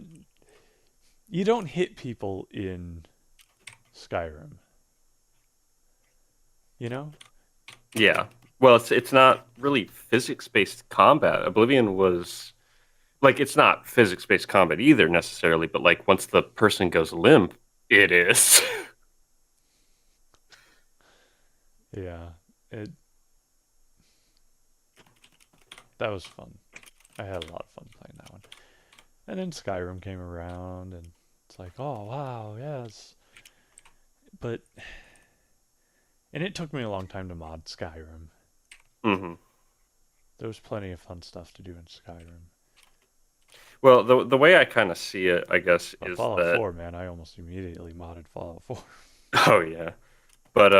you don't hit people in Skyrim. You know? Yeah. Well, it's not really physics-based combat. Oblivion was like it's not physics-based combat either necessarily, but like once the person goes limp, it is. Yeah. It that was fun. I had a lot of fun playing that one. And then Skyrim came around, and it's like, oh wow, yes. But and it took me a long time to mod Skyrim. Hmm. There was plenty of fun stuff to do in Skyrim. Well, the way I kind of see it, I guess, But is Fallout that 4, man, I almost immediately modded Fallout 4. oh yeah, but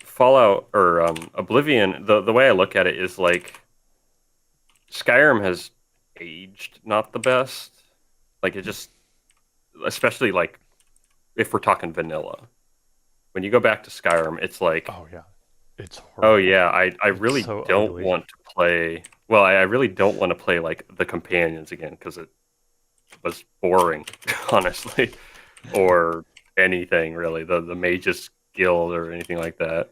Fallout or Oblivion, the way I look at it is like Skyrim has aged not the best. Like it just, especially like if we're talking vanilla, when you go back to Skyrim, it's like, Oh yeah, it's oh horrible. yeah, I It's really so don't ugly. want to play. Well, I really don't want to play like the companions again because it was boring, honestly, or anything really. The Mages Guild or anything like that.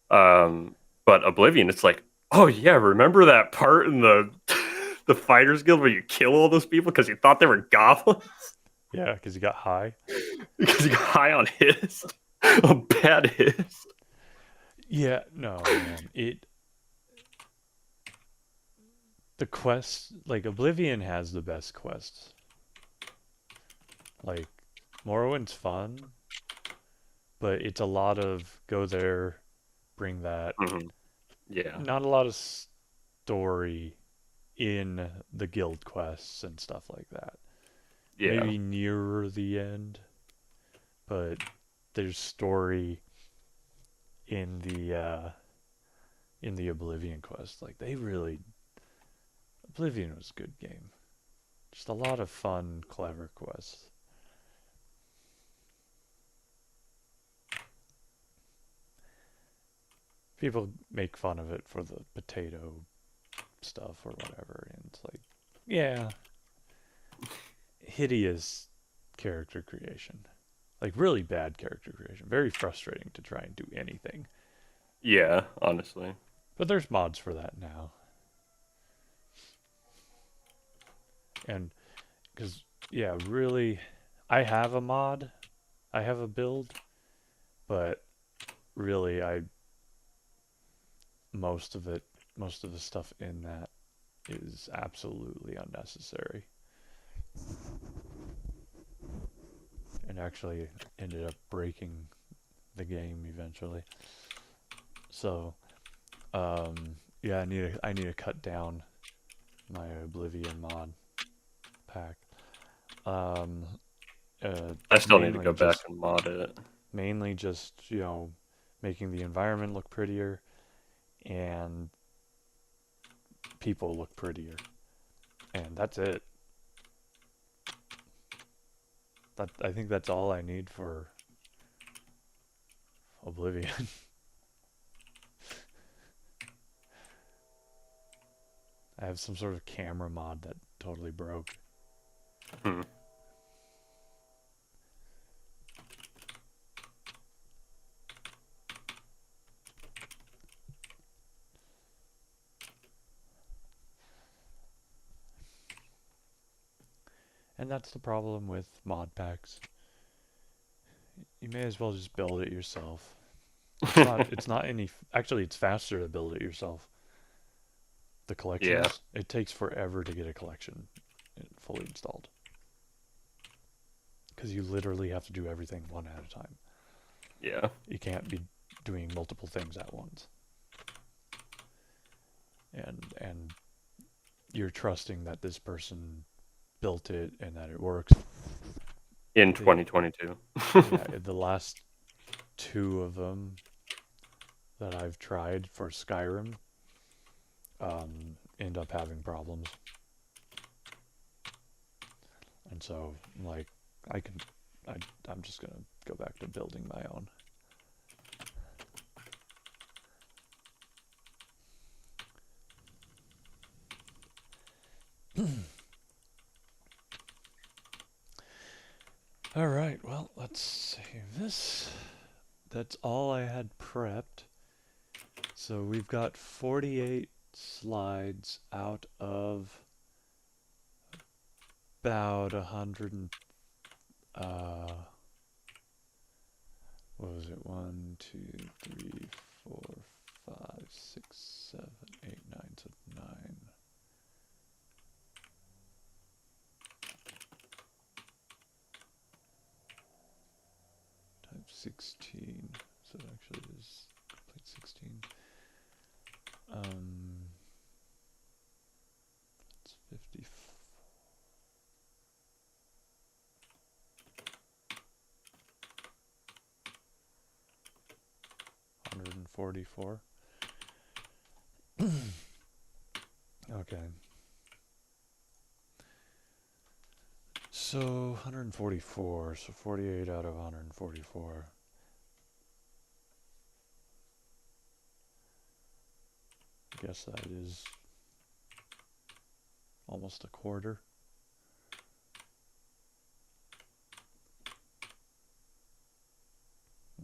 But Oblivion, it's like, oh yeah, remember that part in the the Fighters Guild where you kill all those people because you thought they were goblins Yeah, because you got high. because you got high on his a bad his. Yeah, no, man. The quest, like Oblivion has the best quests. Like Morrowind's fun, but it's a lot of go there, bring that. Hmm. Yeah, Not a lot of story in the guild quests and stuff like that. yeah, Maybe nearer the end, but there's story in the Oblivion quest. Like they really Oblivion was a good game. Just a lot of fun, clever quests. people make fun of it for the potato stuff or whatever, and it's like, yeah, hideous character creation. Like really bad character creation. Very frustrating to try and do anything. Yeah, honestly. But there's mods for that now. And because, yeah, really, I have a mod, I have a build, but really, most of it, most of the stuff in that is absolutely unnecessary. And actually ended up breaking the game eventually. So, yeah, I need to cut down my Oblivion mod pack. Um, uh, I still need to mainly go back just and mod it. mainly just making the environment look prettier and people look prettier, and that's it. That I think that's all I need for Oblivion. I have some sort of camera mod that totally broke. Hmm. And that's the problem with mod packs. You may as well just build it yourself. It's not any actually it's faster to build it yourself. The Yeah, collections, it takes forever to get a collection fully installed because you literally have to do everything one at a time. yeah. You can't be doing multiple things at once. And you're trusting that this person built it and that it works. In The 2022. Yeah, the last two of them that I've tried for Skyrim end up having problems, and so like I can I I'm just gonna go back to building my own. All right, well, let's save this. That's all I had prepped. So we've got 48 slides out of about 100 and, what was it? 1, 2, 3, 4, 5, 6, 7, 8, 9, so 9. Times 16. So it actually is complete 16. It's 50. 144. Okay. So 144. So 48 out of 144. I guess that is almost a quarter.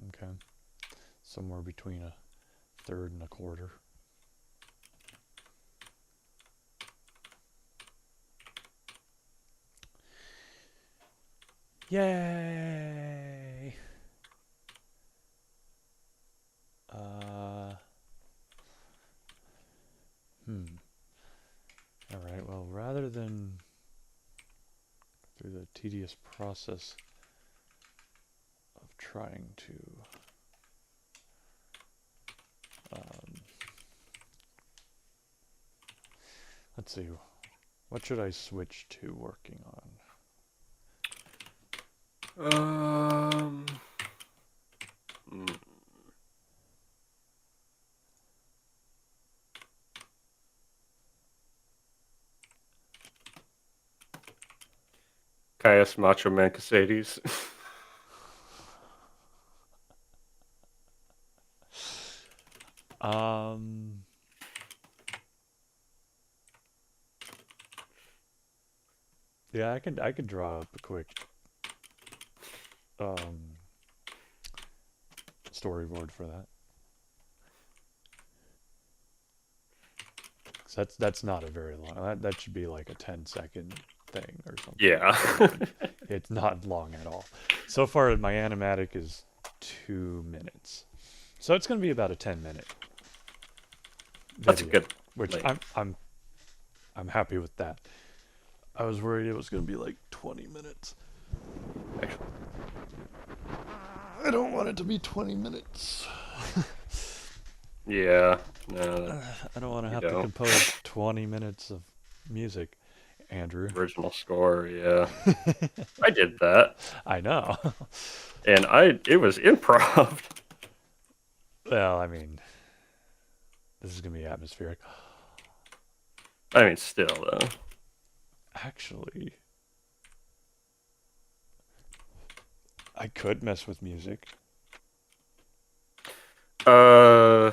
Okay. Somewhere between a third and a quarter. Yay! Uh, Alright, well, rather than through the tedious process of trying to um, let's see, what should I switch to working on? Hmm. Caius Macho Man Casades. Yeah, I could draw up a quick um, storyboard for that. 'Cause that's not a very long. That should be like a 10-second thing or something. Yeah. It's not long at all. So far, my animatic is 2 minutes, so it's going to be about a 10-minute That's a video, good which length. I'm happy with that. I was worried it was going to be like 20 minutes. Actually, I don't want it to be 20 minutes. Yeah. No, I don't want to you have to don't. compose 20 minutes of music, Andrew. Original score, yeah. I did that. I know. And it was improv. Well, I mean, this is going to be atmospheric. I mean, still though. Actually, I could mess with music. Uh,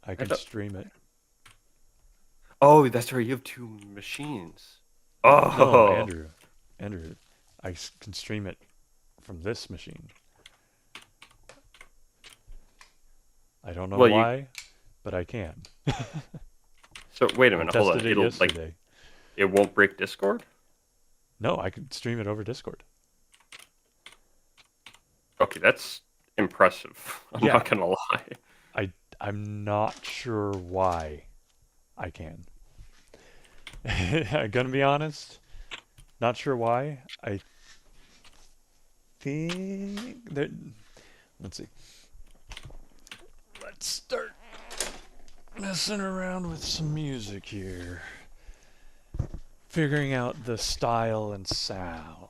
I I could don't, stream it. oh, that's right. You have two machines. No, Oh, Andrew, can stream it from this machine. I don't know well, you. why, but I can. So wait a I minute. Hold on. tested it It'll like yesterday. it won't break Discord. No, I could stream it over Discord. Okay, that's impressive. I'm Yeah, not gonna lie. I I'm not sure why I can. I'm gonna be honest. Not sure why. I think that. Let's see. Let's start messing around with some music here. Figuring out the style and sound.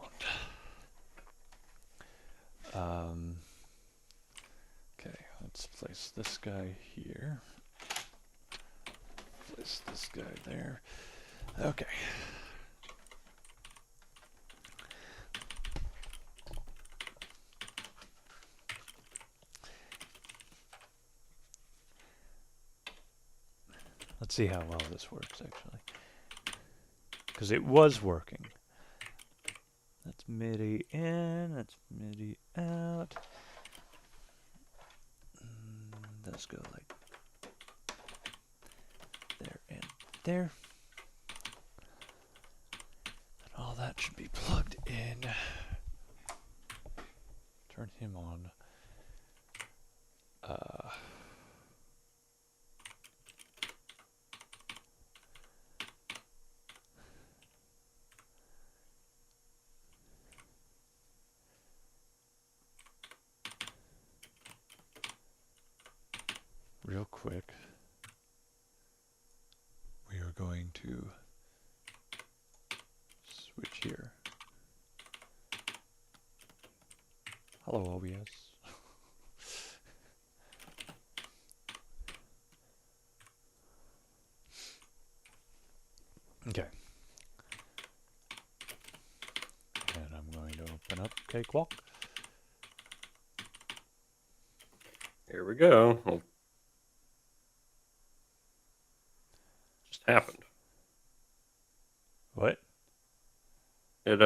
Um, okay, let's place this guy here. Place this guy there. Okay. Let's see how well this works, actually. Because it was working. That's MIDI in, that's MIDI out. Let's go like there and there. And all that should be plugged in. Turn him on. Real quick, we are going to switch here. Hello, OBS. Okay. And I'm going to open up Cakewalk. Here we go. Well, just happened. What? It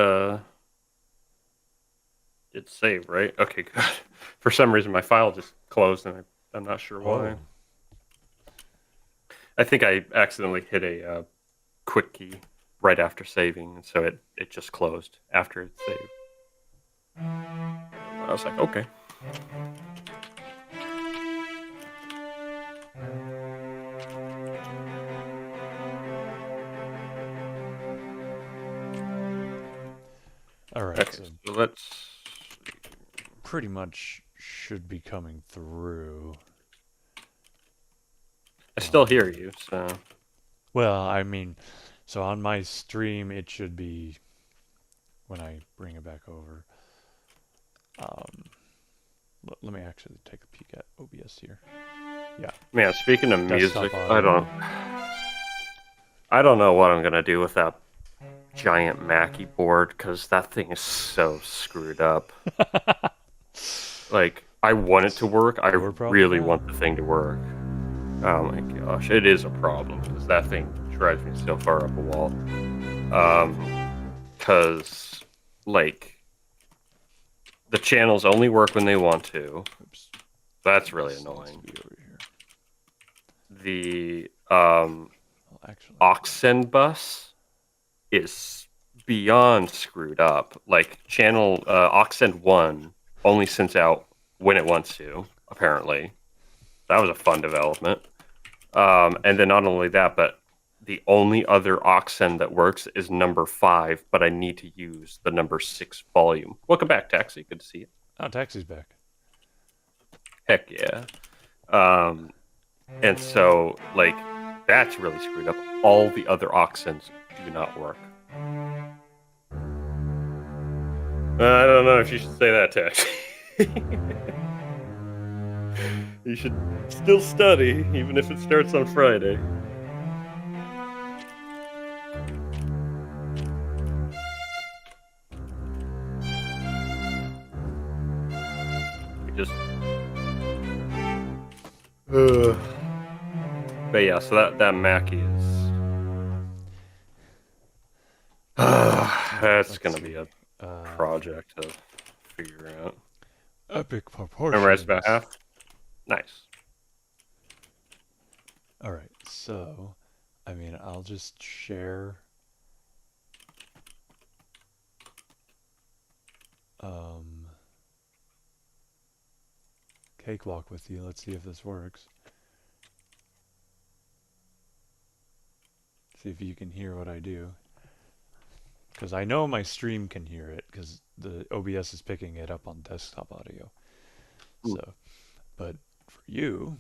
it's saved, right? Okay, good. For some reason, my file just closed, and I'm not sure why. Oh. I think I accidentally hit a quick key right after saving, and so it just closed after it saved. I was like, okay. Alright, Okay, so so let's. pretty much should be coming through. I still hear you, so. Well, I mean, so on my stream, it should be when I bring it back over. Let me actually take a peek at OBS here. Yeah. Man, speaking of Desktop music, audio. I don't know what I'm gonna do with that giant Mackie board because that thing is so screwed up. Like, I want it to work. Your I problem really now. want the thing to work. Oh my gosh, it is a problem because that thing drives me so far up a wall. Because like the channels only work when they want to. Oops. That's really This needs to annoying. be over here. The Well, actually, aux send bus is beyond screwed up. Like channel aux send 1 only sends out when it wants to, apparently. That was a fun development. And then not only that, but the only other aux send that works is number 5, but I need to use the number 6 volume. Welcome back, Taxi. Good to see you. oh, Taxi's back. Heck yeah. And so, like, that's really screwed up. All the other aux sends do not work. I don't know if you should say that, Taxi. You should still study, even if it starts on Friday. We just. But yeah, so that Mackie is. That's gonna be a project to figure out. Epic proportions. Memorize about half. Nice. All right, so, I mean, I'll just share Cakewalk with you. Let's see if this works. See if you can hear what I do. Because I know my stream can hear it, because the OBS is picking it up on desktop audio. So, but for you...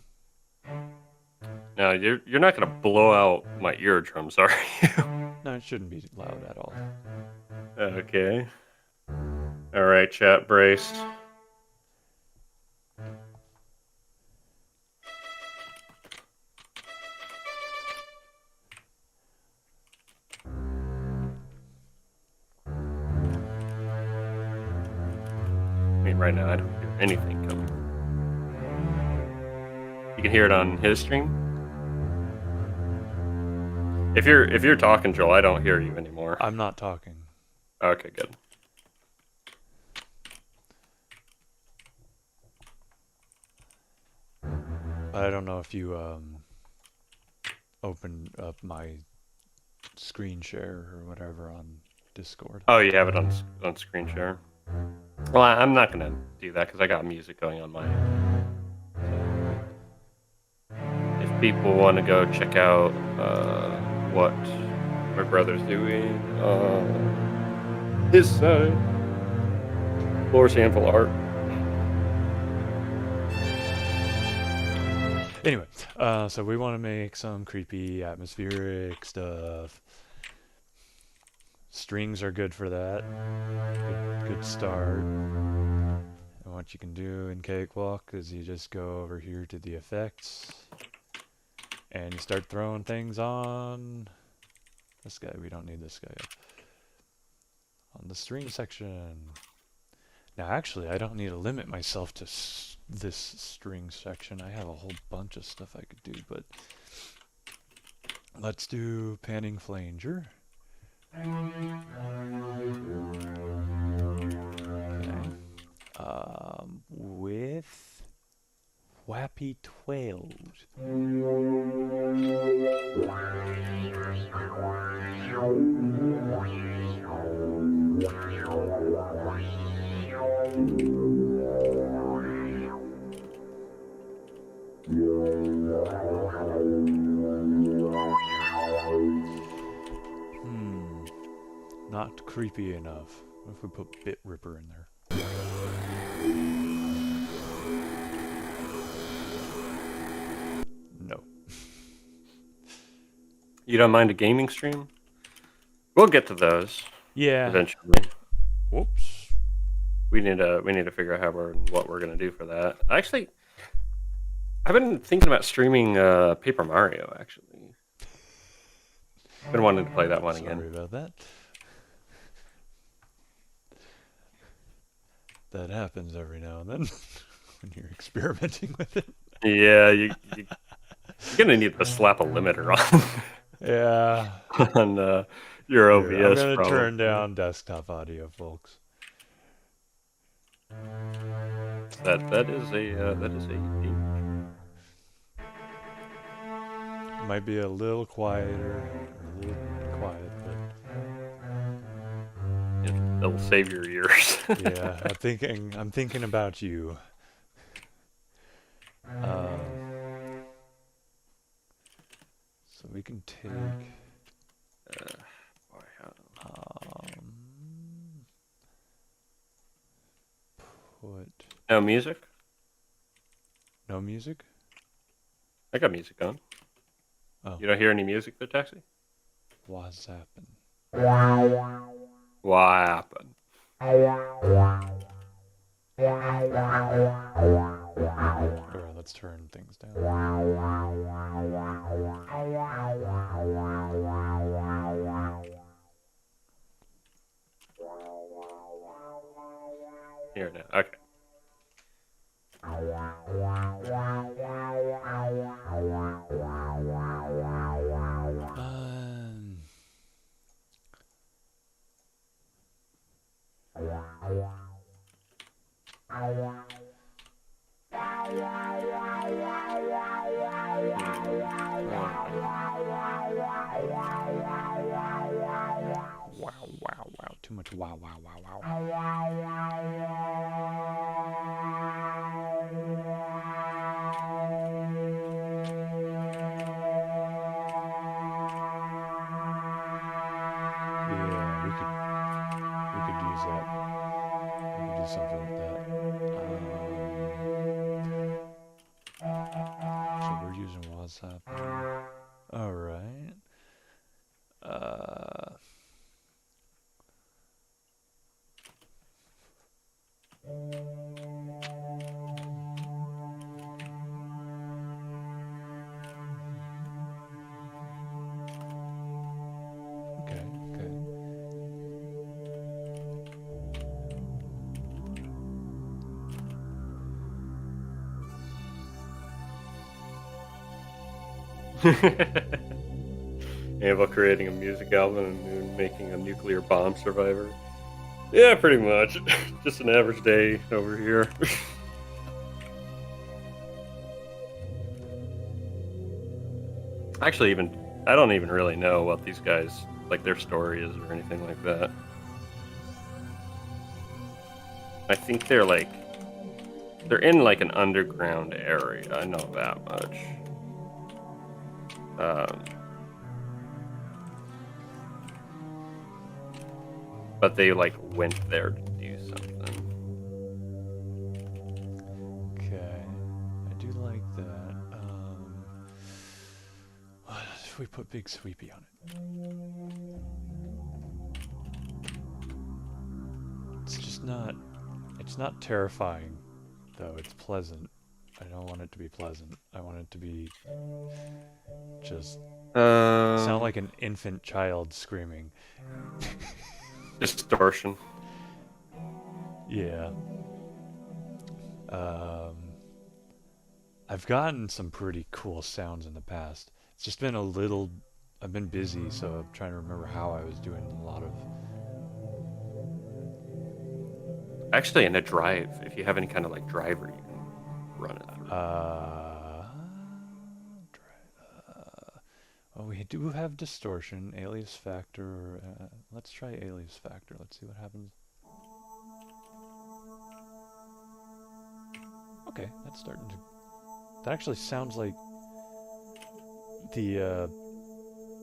No, you're not gonna blow out my eardrums, are you? No, it shouldn't be loud at all. Okay. All right, chat braced. I mean, right now I don't hear anything coming. You can hear it on his stream. If you're talking, Joel, I don't hear you anymore. I'm not talking. Okay, good. But I don't know if you opened up my screen share or whatever on Discord. Oh, you have it on screen share. Well, I'm not gonna do that because I got music going on my end. So, if people want to go check out what my brother's doing on his side, Floor's Anvil Art. Anyway, so we want to make some creepy atmospheric stuff. Strings are good for that. Good start. And what you can do in Cakewalk is you just go over here to the effects and you start throwing things on this guy. We don't need this guy on the string section. Now actually I don't need to limit myself to this string section. I have a whole bunch of stuff I could do, but let's do panning flanger. Okay. With Wappy 12. Not creepy enough. What if we put Bit Ripper in there? No. You don't mind a gaming stream? We'll get to those. Yeah. Eventually. Whoops. We need to figure out what we're gonna do for that. Actually, I've been thinking about streaming Paper Mario. Actually, been wanting to play that one again. Sorry about that. That happens every now and then when you're experimenting with it. Yeah, you're gonna need to slap a limiter on. Yeah. on your Here, I'm OBS, gonna turn probably. down desktop audio, folks. That is a danger. It might be a little quieter or a little quiet, but It'll save your ears. yeah, I'm thinking about you. Um, so we can take Boy, um put no music. no music. I got music on. Oh, You don't hear any music there, Taxi? WhatsApping. What happened? Alright, let's turn things down. Here now. Okay. Um, wow, wow, wow. Too much wow, wow, wow, wow. Yeah, we could use that. We could do something with that. So we're using WhatsApp. All right. Uh, okay, okay. Anvil creating a music album and making a nuclear bomb survivor. Yeah, pretty much. Just an average day over here. Actually, even I don't even really know what these guys like their story is or anything like that. I think they're in like an underground area. I know that much. Um, but they like went there to do something. Okay. I do like that. What if we put Big Sweepy on it? It's just not. It's not terrifying, though. It's pleasant. I don't want it to be pleasant. I want it to be just sound Um, like an infant child screaming. Distortion. Yeah. Um, I've gotten some pretty cool sounds in the past. It's just been a little. I've been busy, so I'm trying to remember how I was doing a lot of. Actually, in a drive, if you have any kind of like driver, you can run it through. Uh, well, we do have distortion, alias factor. Let's try alias factor. Let's see what happens. Okay, that's starting to. That actually sounds like the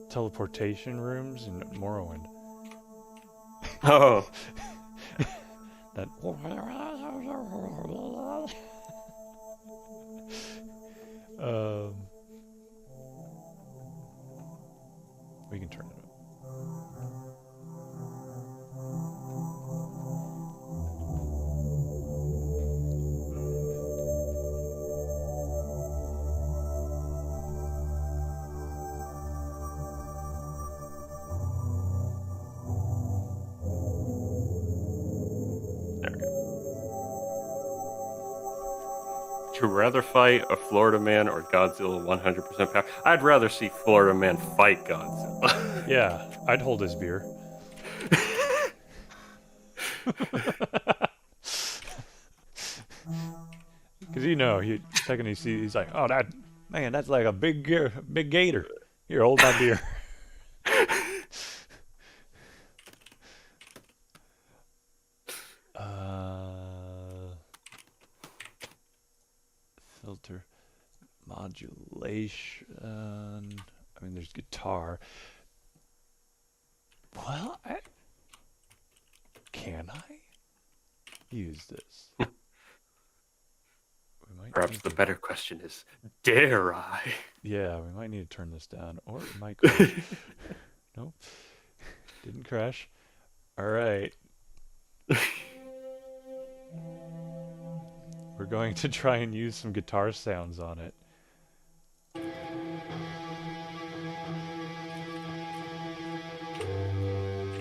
teleportation rooms in Morrowind. Oh, That. um, we can turn it up. there we go. you rather fight a Florida man or Godzilla 100% power? I'd rather see Florida man fight Godzilla. Yeah, I'd hold his beer. Because second he sees, he's like, oh, that's like a big gator. Here, hold my beer. uh, Filter modulation. I mean, there's guitar. Well, can I use this? We might Perhaps need the to. better question is, dare I? Yeah, we might need to turn this down, or it might crash. Nope, didn't crash. All right, we're going to try and use some guitar sounds on it.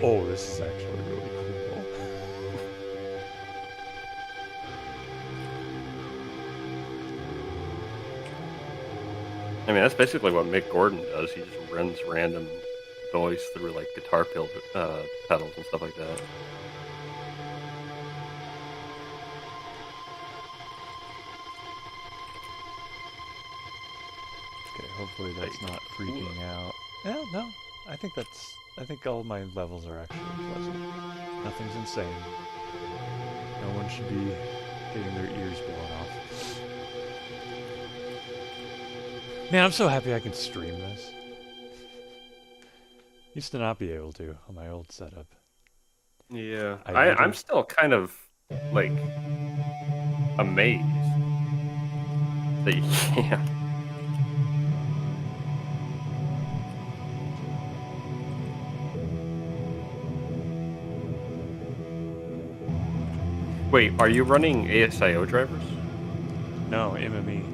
Oh, this is actually really cool. I mean, that's basically what Mick Gordon does. He just runs random noise through like guitar pedals and stuff like that. Okay, hopefully that's not freaking out. Yeah, no, I think all my levels are actually pleasant. Nothing's insane. No one should be getting their ears blown off. Man, I'm so happy I can stream this. Used to not be able to on my old setup. Yeah, I I'm literally. still kind of like amazed that you can. Wait, are you running ASIO drivers? No, MME.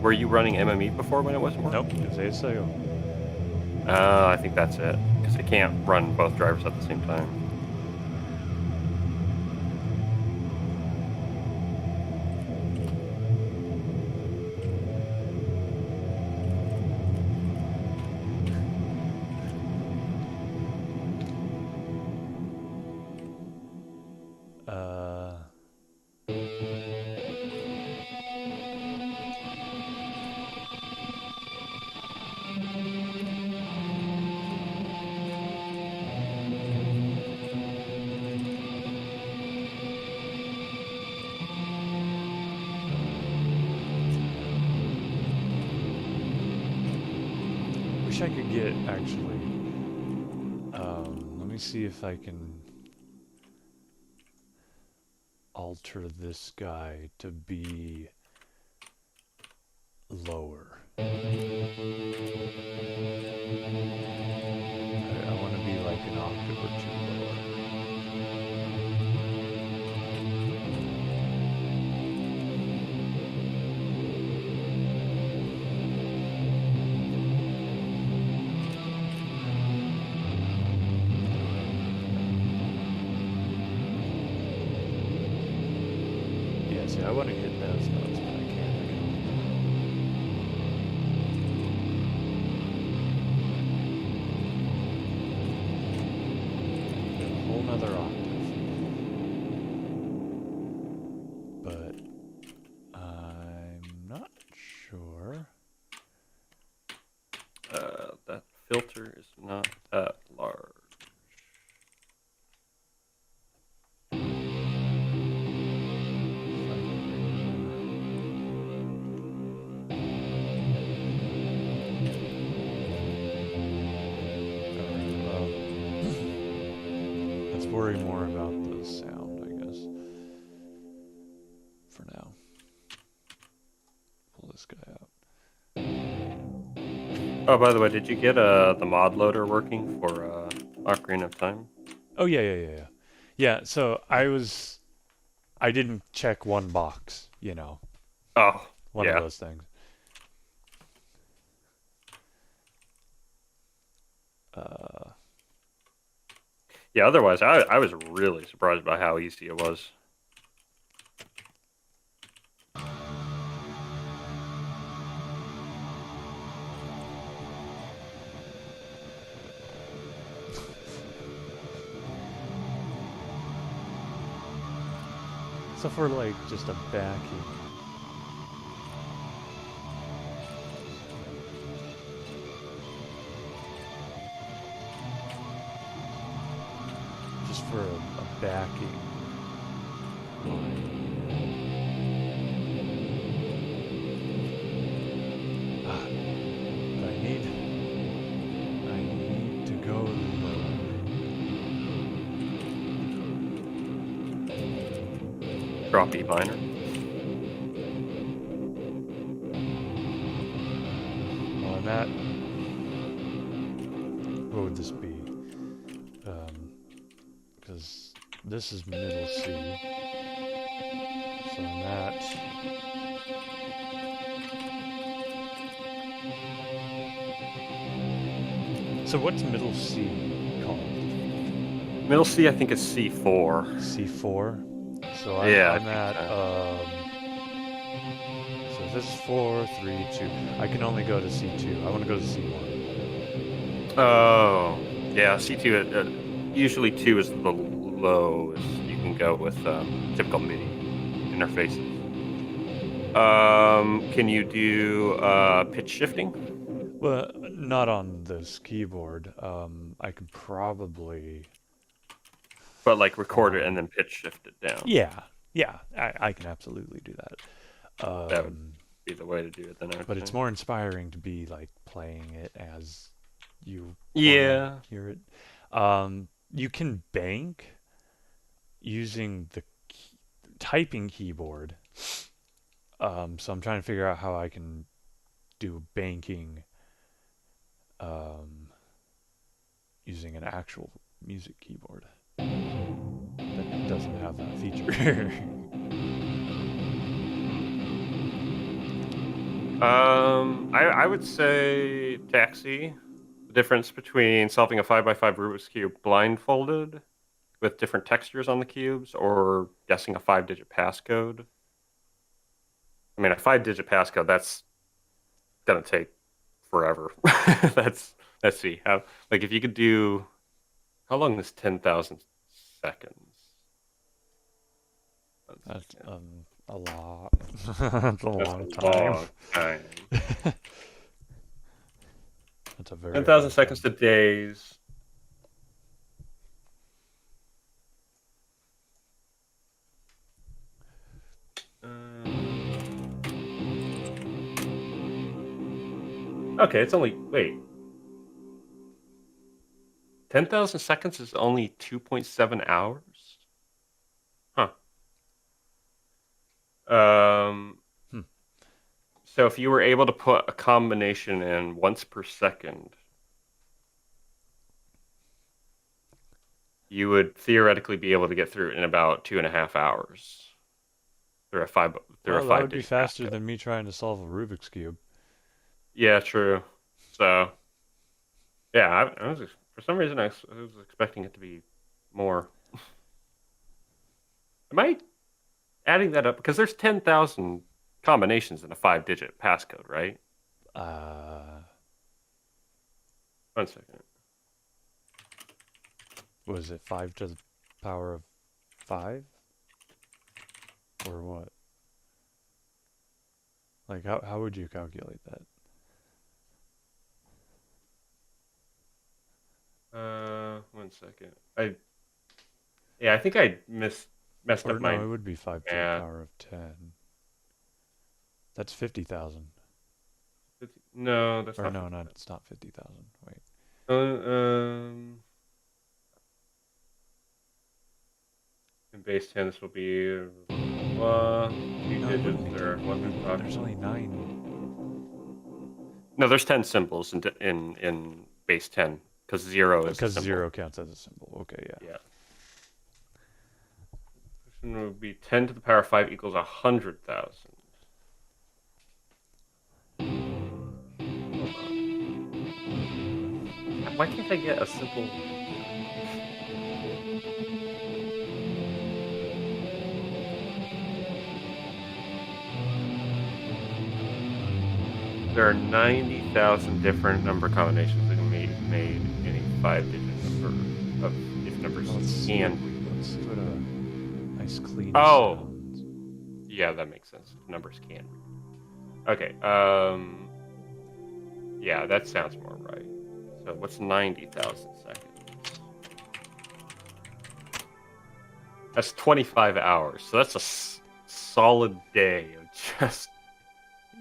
Were you running MME before when it wasn't Nope, working? it was ASIO. I think that's it because they can't run both drivers at the same time. Uh. Wish I could get actually. Let me see if I can alter this guy to be lower. I want to be like an octave or two lower. Yeah, see, I want to hit those notes, but I can't. I can only go a whole nother octave. But I'm not sure. That filter is not that large. Let's worry more about the sound, I guess. For now. Pull this guy out. Oh, by the way, did you get the mod loader working for Ocarina of Time? Oh yeah. Yeah, so I didn't check one box, Oh, one of yeah. those things. Uh, Yeah, otherwise, I was really surprised by how easy it was. So for like just a backing, just for a backing line. But I need to go lower. Drop E minor. Well, I'm at. What would this be? Because this is middle C. So I'm at. So what's middle C called? Middle C, I think, is C4. C4. So Yeah, I I'm think at so. So this is 4, 3, 2. I can only go to C2. I want to go to C1. Oh, yeah, C2. Usually 2 is the lowest you can go with typical MIDI interfaces. Can you do pitch shifting? Well, not on this keyboard. I could probably But like record it and find. then pitch shift it down. Yeah, yeah, I can absolutely do that. That would be the way to do it then, I would But it's think. more inspiring to be like playing it as you want to Yeah. hear it. You can bank using the typing keyboard. So I'm trying to figure out how I can do banking um, using an actual music keyboard that doesn't have that feature. I would say Taxi. The difference between solving a 5x5 Rubik's Cube blindfolded with different textures on the cubes or guessing a 5-digit passcode. I mean, a 5-digit passcode, that's gonna take forever. That's let's see. Like if you could do how long is 10,000 seconds? One That's second. a lot. That's a That's long a time. long time. That's a very 10,000 long seconds time. to days. Okay, it's only wait. 10,000 seconds is only 2.7 hours? Huh. Um, Hmm. so if you were able to put a combination in once per second, you would theoretically be able to get through it in about 2.5 hours through a five through a Well, that five would be digit faster passcode. than me trying to solve a Rubik's Cube. Yeah, true. So yeah, I was for some reason I was expecting it to be more. Am I adding that up because there's 10,000 combinations in a 5-digit passcode, right? Uh, 1 second. was it 5 to the power of 5? Or what? Like, how would you calculate that? 1 second. I think I messed Or up no, my it would be 5 to the math. power of 10. That's 50,000. No, that's Or not no, not 50,000. it's not 50,000. Wait. In base 10, this will be two No, it wouldn't digits be or 10. one There's only 9. No, there's 10 symbols in base 10 because 0 is a Because symbol. 0 counts as a symbol. Okay, yeah. Yeah. Question would be 10 to the power of 5 equals 100,000. Why can't I get a simple? There are 90,000 different number combinations that can be made in a 5-digit number of if numbers Well, let's see. can be. Let's put a nice clean Oh, sounds. Yeah, that makes sense. Numbers can read. Okay. Yeah, that sounds more right. So what's 90,000 seconds? That's 25 hours. So that's a solid day of just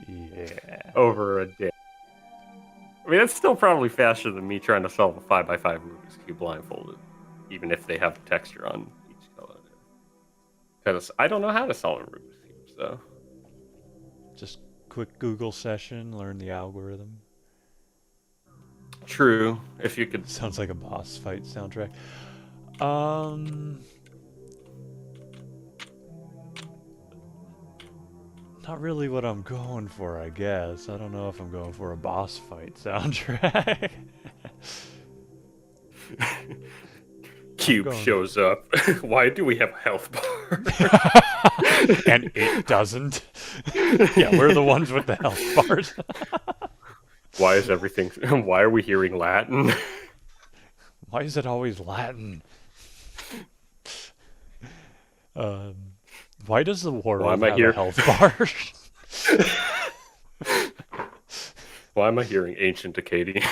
Yeah. over a day. I mean, that's still probably faster than me trying to solve a 5x5 Rubik's Cube blindfolded, even if they have texture on each color. Because I don't know how to solve a Rubik's Cube, so. Just quick Google session, learn the algorithm. True. If you could. Sounds like a boss fight soundtrack. Um, Not really what I'm going for, I guess. I don't know if I'm going for a boss fight soundtrack. I'm Cube going. shows up. Why do we have a health bar? And it doesn't. Yeah, we're the ones with the health bars. Why is everything. Why are we hearing Latin? Why is it always Latin? Um, why does the Why world am I have a here? health bar? Why am I hearing ancient Akkadian?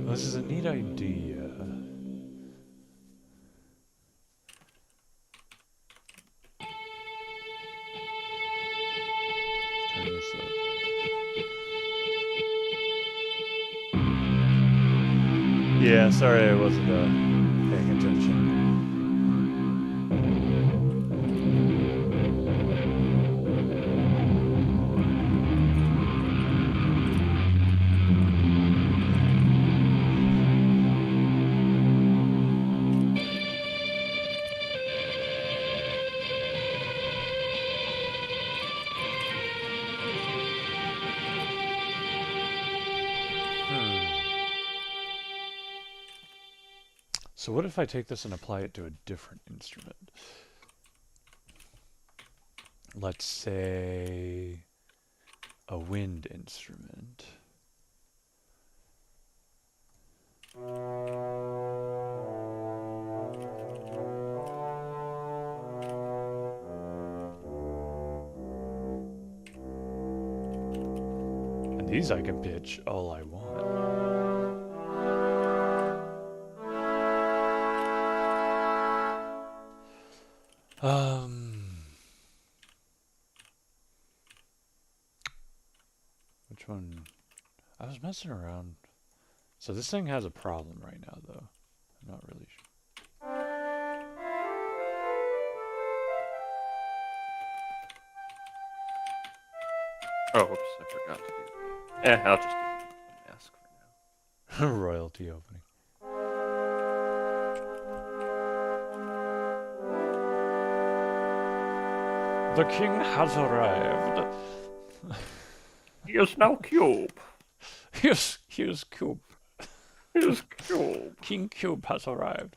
This is a neat idea. Turn this up. Yeah, sorry I wasn't paying attention. Hmm. So what if I take this and apply it to a different instrument? Let's say a wind instrument. And these I can pitch all I want. Which one? I was messing around. So this thing has a problem right now, though. I'm not really sure. Oh, whoops, I forgot to do that. I'll just do the mask for now. Royalty opening. The king has arrived. He is now Cube. Here's Cube. He is Cube. King Cube has arrived.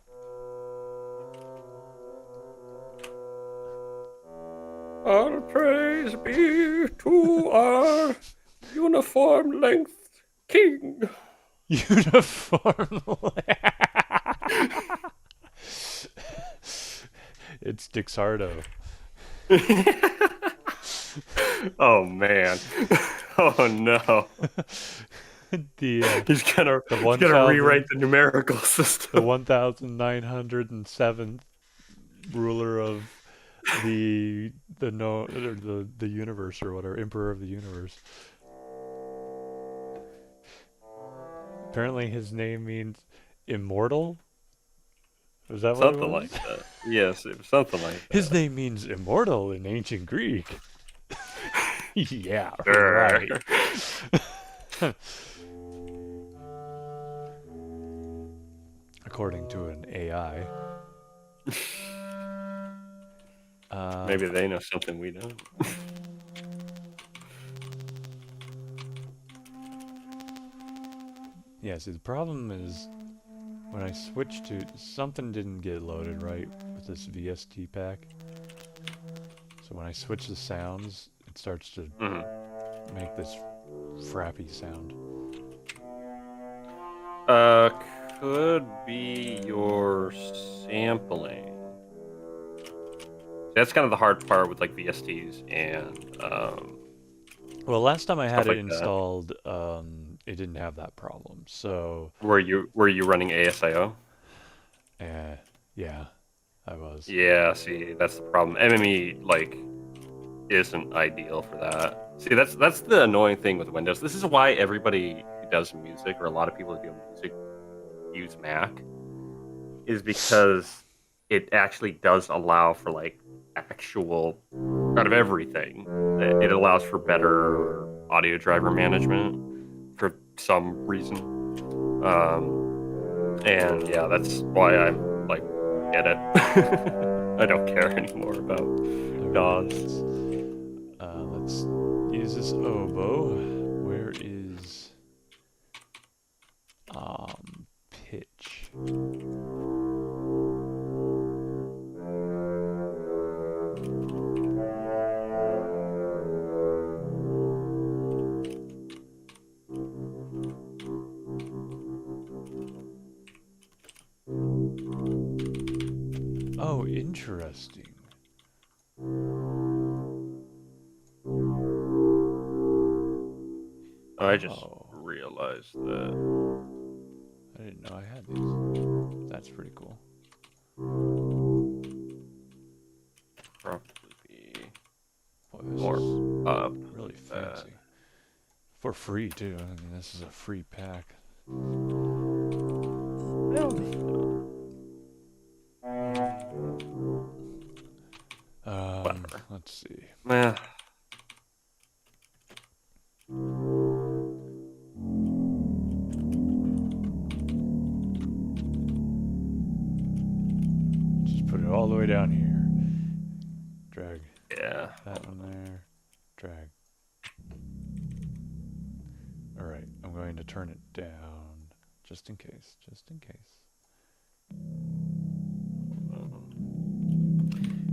All praise be to our uniform length king. Uniform. It's Dixardo. Oh man. Oh no. the He's gonna rewrite the numerical system. the 1907th ruler of the no or the universe or whatever, emperor of the universe. Apparently his name means immortal. Was that what it Something was? like that. Yes, it was something like His that. name means immortal in ancient Greek. Yeah, Sure. right. According to an AI. Maybe they know something we don't. Yeah, see, the problem is when I switch to something didn't get loaded right with this VST pack. So when I switch the sounds, it starts to Mhm. make this frappy sound. Uh, could be your sampling. That's kind of the hard part with like VSTs and Well, last time I had stuff it like that. installed, it didn't have that problem. So, Were you running ASIO? eh, yeah, I was. Yeah, see, that's the problem. MME like isn't ideal for that. See, that's the annoying thing with Windows. This is why everybody who does music, or a lot of people who do music, use Mac, is because it actually does allow for like actual out of everything. It allows for better audio driver management for some reason. And yeah, that's why I'm like, get it. I don't care anymore about Alright, DAWs. let's use this oboe. Where is pitch? Oh, interesting. I just Oh, realized that. I didn't know I had these. That's pretty cool. Probably be Boy, this more is up. really fancy. For free, too. I mean, this is a free pack. Whatever. Let's see. Meh. Just put it all the way down here. Drag Yeah. that one there. Drag. Alright, I'm going to turn it down. Just in case. Just in case.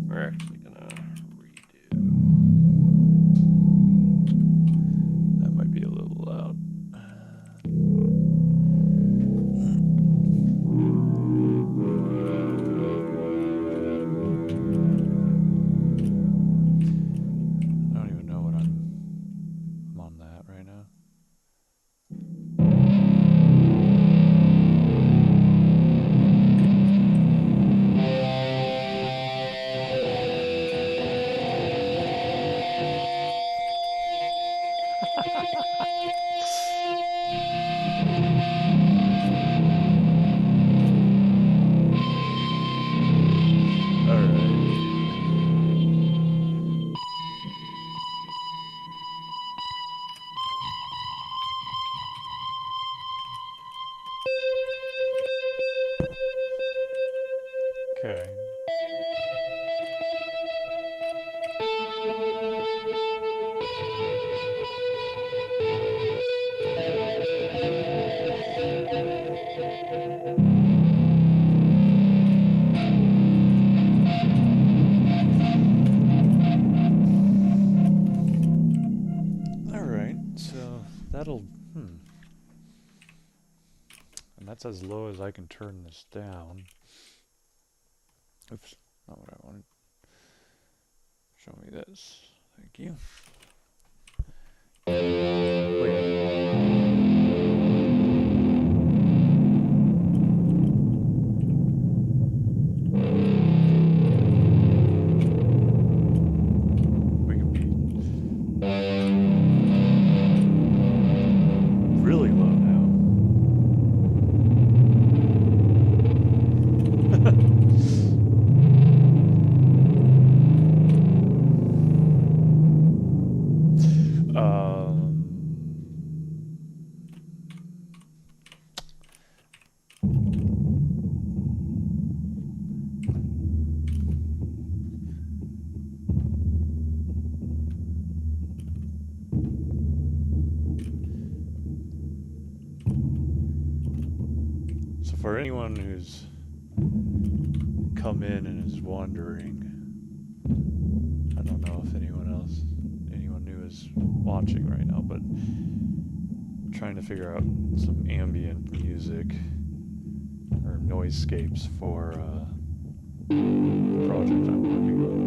We're actually gonna redo. That might be a little loud. I don't even know what I'm on that right now. Okay. Alright, so that'll. And that's as low as I can turn this down. Oops, not what I wanted. Show me this. Thank you. Wait. We can be really low now. for anyone who's come in and is wondering, I don't know if anyone new is watching right now, but I'm trying to figure out some ambient music or noisescapes for the project I'm working on.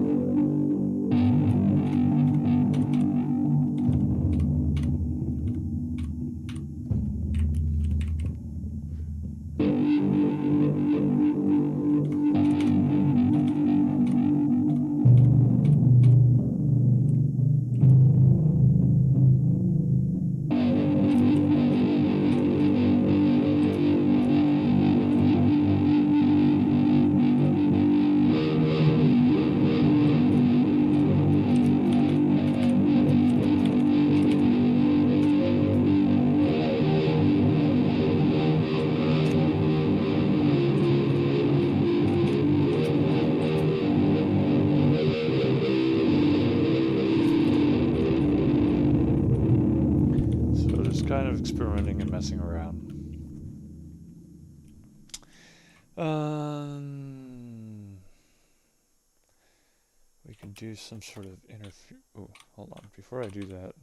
Kind of experimenting and messing around. We can do some sort of interfere. Oh, hold on. Before I do that,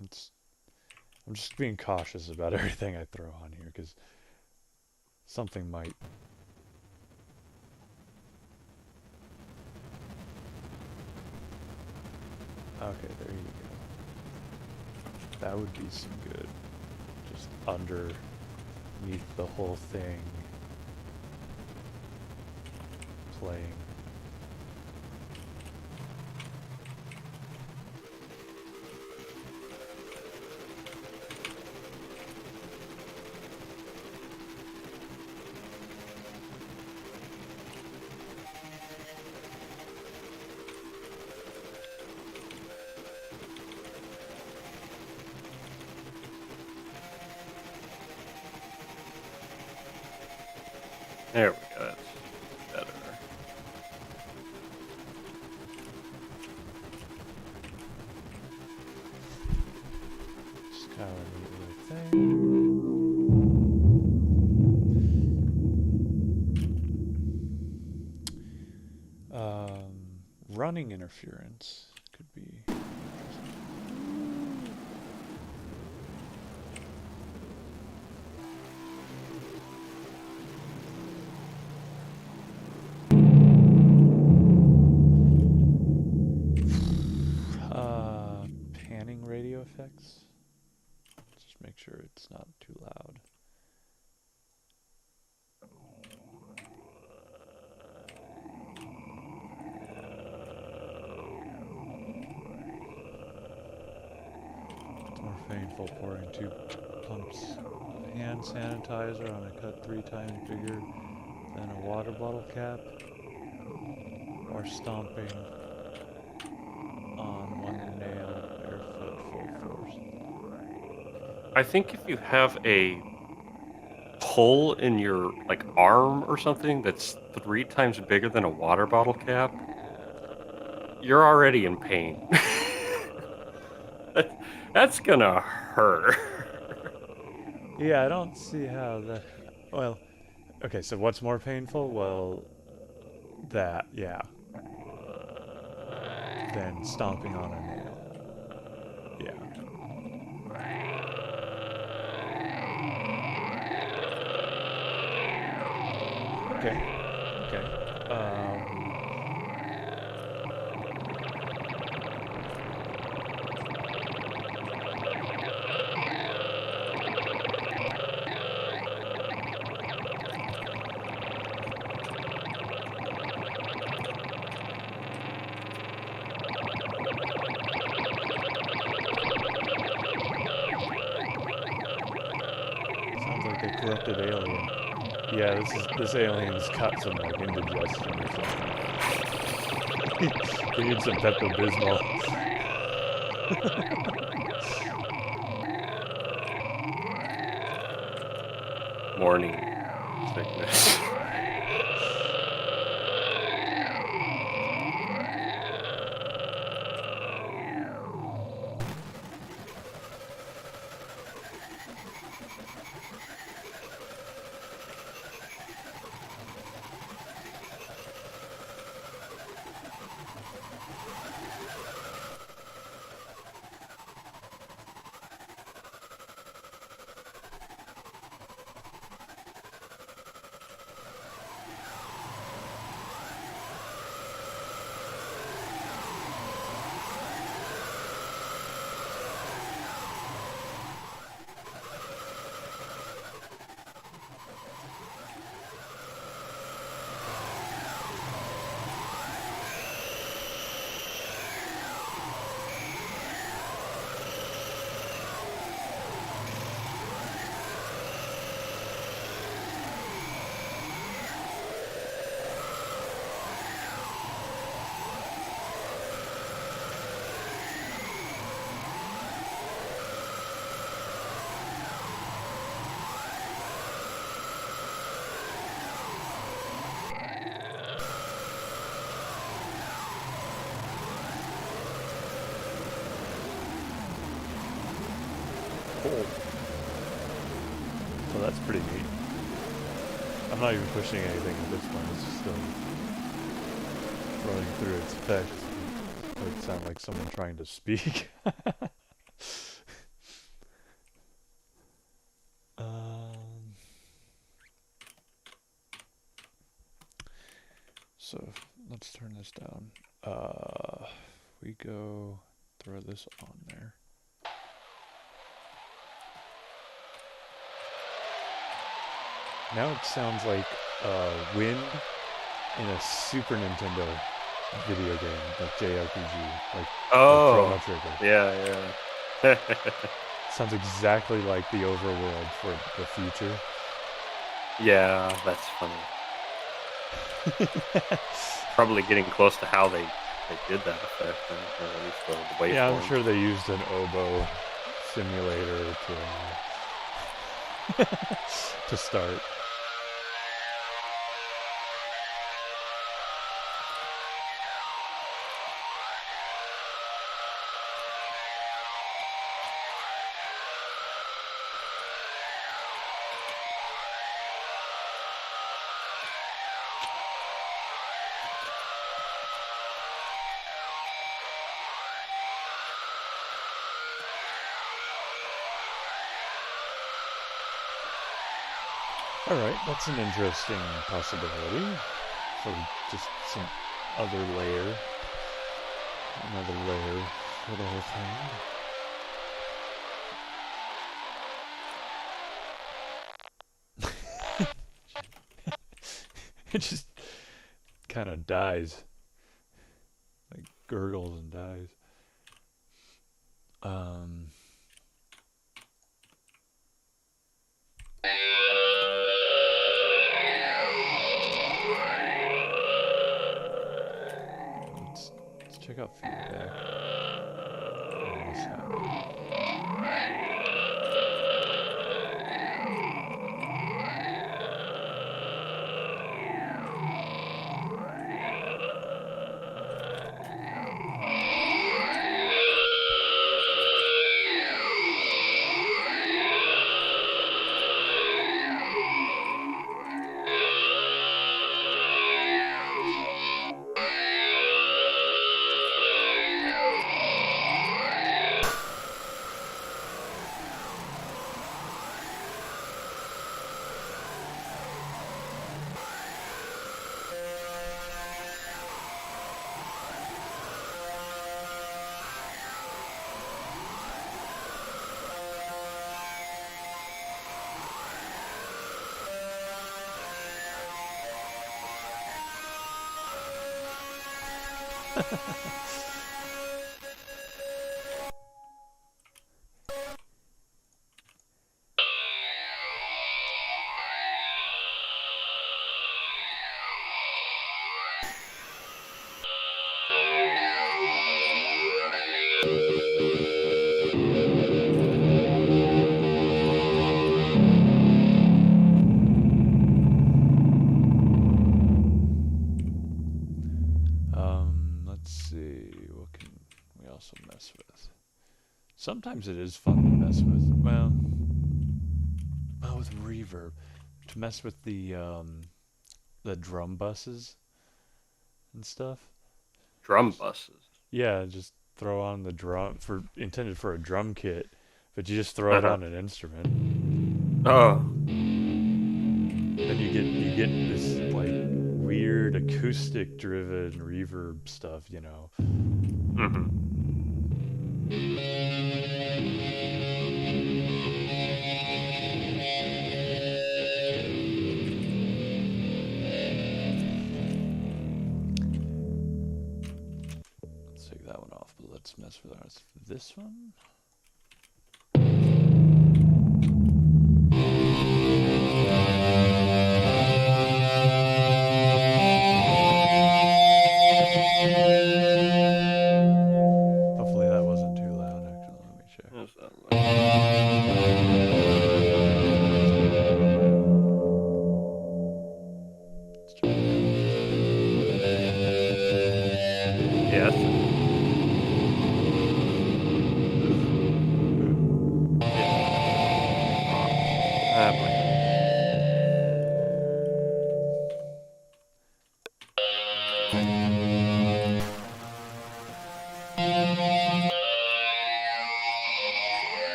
I'm just being cautious about everything I throw on here because something might. Okay, there you go. That would be some good. Just underneath the whole thing playing. There we go. That's better. Just kind of a neat little thing. Running interference could be. Panning radio effects. Just make sure it's not too loud. It's more painful pouring 2 pumps of hand sanitizer on a cut 3-time figure than a water bottle cap, or stomping on one nail barefoot full force. I think if you have a hole in your like arm or something that's 3 times bigger than a water bottle cap, you're already in pain. That's gonna hurt. Yeah, I don't see how that. Well, okay, so what's more painful? Well, that, yeah. Than stomping on a nail. Yeah. Okay. Okay. Sounds like a corrupted alien. Yeah, this alien's got some like indigestion or something. We need some Pepto-Bismol. Morning sickness. pretty neat. I'm not even pushing anything at this point. It's just still running through its effects. It would sound like someone trying to speak. um, so let's turn this down. We go throw this on there. Now it sounds like wind in a Super Nintendo video game, like JRPG, like Chrono Oh, Trigger. yeah, yeah. Sounds exactly like the overworld for the future. Yeah, that's funny. Probably getting close to how they did that effect, or at least the Yeah, I'm waveform. sure they used an oboe simulator to start. Alright, that's an interesting possibility for just some other layer. Another layer for the whole thing. It just kind of dies. Like gurgles and dies. Um, let's check out feedback. What's happening? Let's see. What can we also mess with? Sometimes it is fun to mess with. Well, with reverb, to mess with the drum buses and stuff. Drum buses. Yeah, just throw on the drum for intended for a drum kit, but you just throw it Uh-huh. on an instrument. Oh. Then you get this like weird acoustic driven reverb stuff. Mm-hmm. Let's take that one off, but let's mess with this one. Hopefully that wasn't too loud. Actually, let me check. How's that look? Let's try it Yes.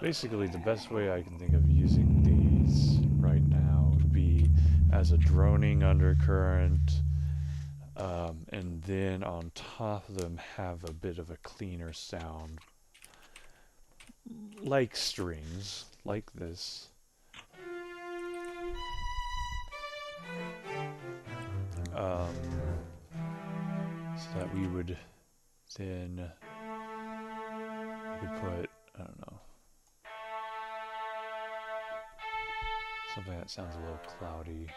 basically the best way I can think of using these right now would be as a droning undercurrent, and then on top of them have a bit of a cleaner sound, like strings, like this. Um, so that we would then we could put, I don't know, something that sounds a little cloudy.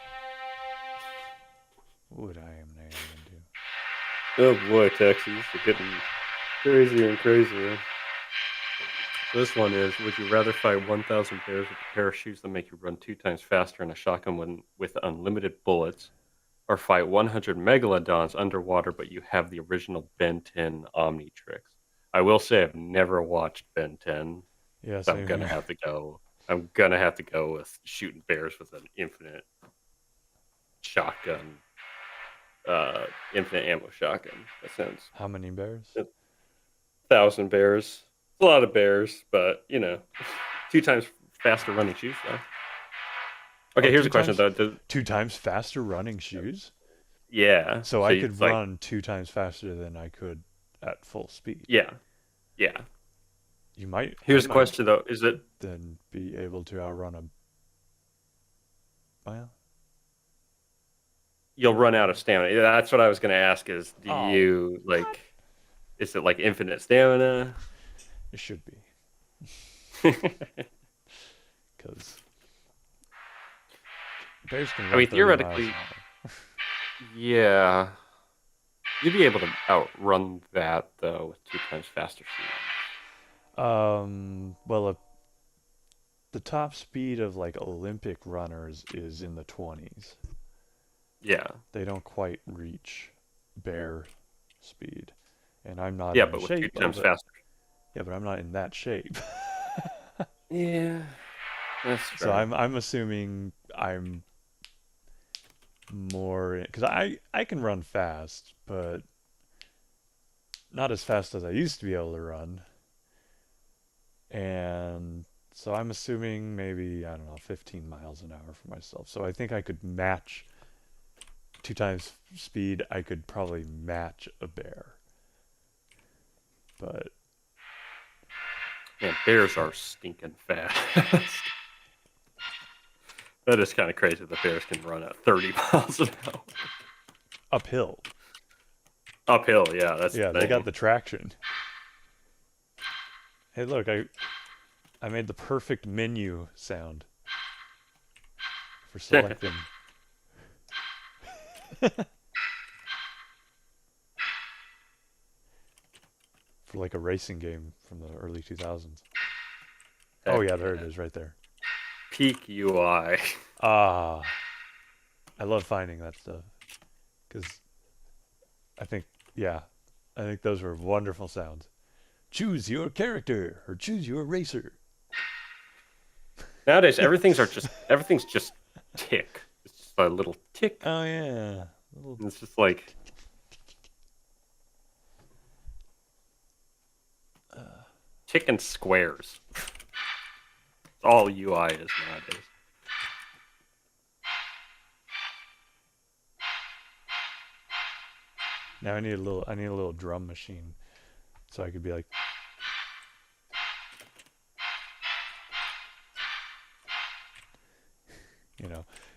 What would I am name do? Oh boy, Texas, they're getting crazier and crazier. This one is: would you rather fight 1,000 bears with a pair of shoes that make you run 2 times faster and a shotgun with unlimited bullets, or fight 100 megalodons underwater, but you have the original Ben 10 Omnitrix? I will say I've never watched Ben 10, Yeah, so I'm same gonna here. have to go. I'm gonna have to go with shooting bears with an shotgun, infinite ammo shotgun. That sounds How many bears? 1,000 bears. It's a lot of bears, but 2 times faster running shoes though. Oh, Okay, here's a question though. two times faster running shoes. Yeah, So so I could it's like, run 2 times faster than I could at full speed. yeah, yeah. I Here's a might question though: is it then be able to outrun a mile. you'll run out of stamina? Yeah, that's what I was gonna ask. Is do Oh, you like? Is it like infinite stamina? it should be, because bears can I run mean, 30 miles theoretically, an hour. yeah, you'd be able to outrun that though with 2 times faster shoes. Well, the top speed of like Olympic runners is in the 20s. Yeah, They don't quite reach bear speed, and I'm not yeah, in the but with two shape of times it. faster. Yeah, but I'm not in that shape. Yeah, that's So fair. I'm assuming I'm more because I can run fast, but not as fast as I used to be able to run. And so I'm assuming maybe, I don't know, 15 miles an hour for myself. So I think I could match 2 times speed. I could probably match a bear. But Man, bears are stinking fast. That is kind of crazy that bears can run at 30 miles an hour. uphill, Uphill, yeah, that's yeah, the they got thing. the traction. Hey, look, I made the perfect menu sound for selecting. For like a racing game from the early 2000s. Oh Heck yeah, there it yeah. is right there. Peak UI. Ah, I love finding that stuff because I think, yeah, I think those were wonderful sounds. Choose your character or choose your racer. Nowadays, everything's just tick. It's just a little tick. Oh yeah, little, And it's just like tick and squares. It's all UI is nowadays. now I need a little drum machine so I could be like,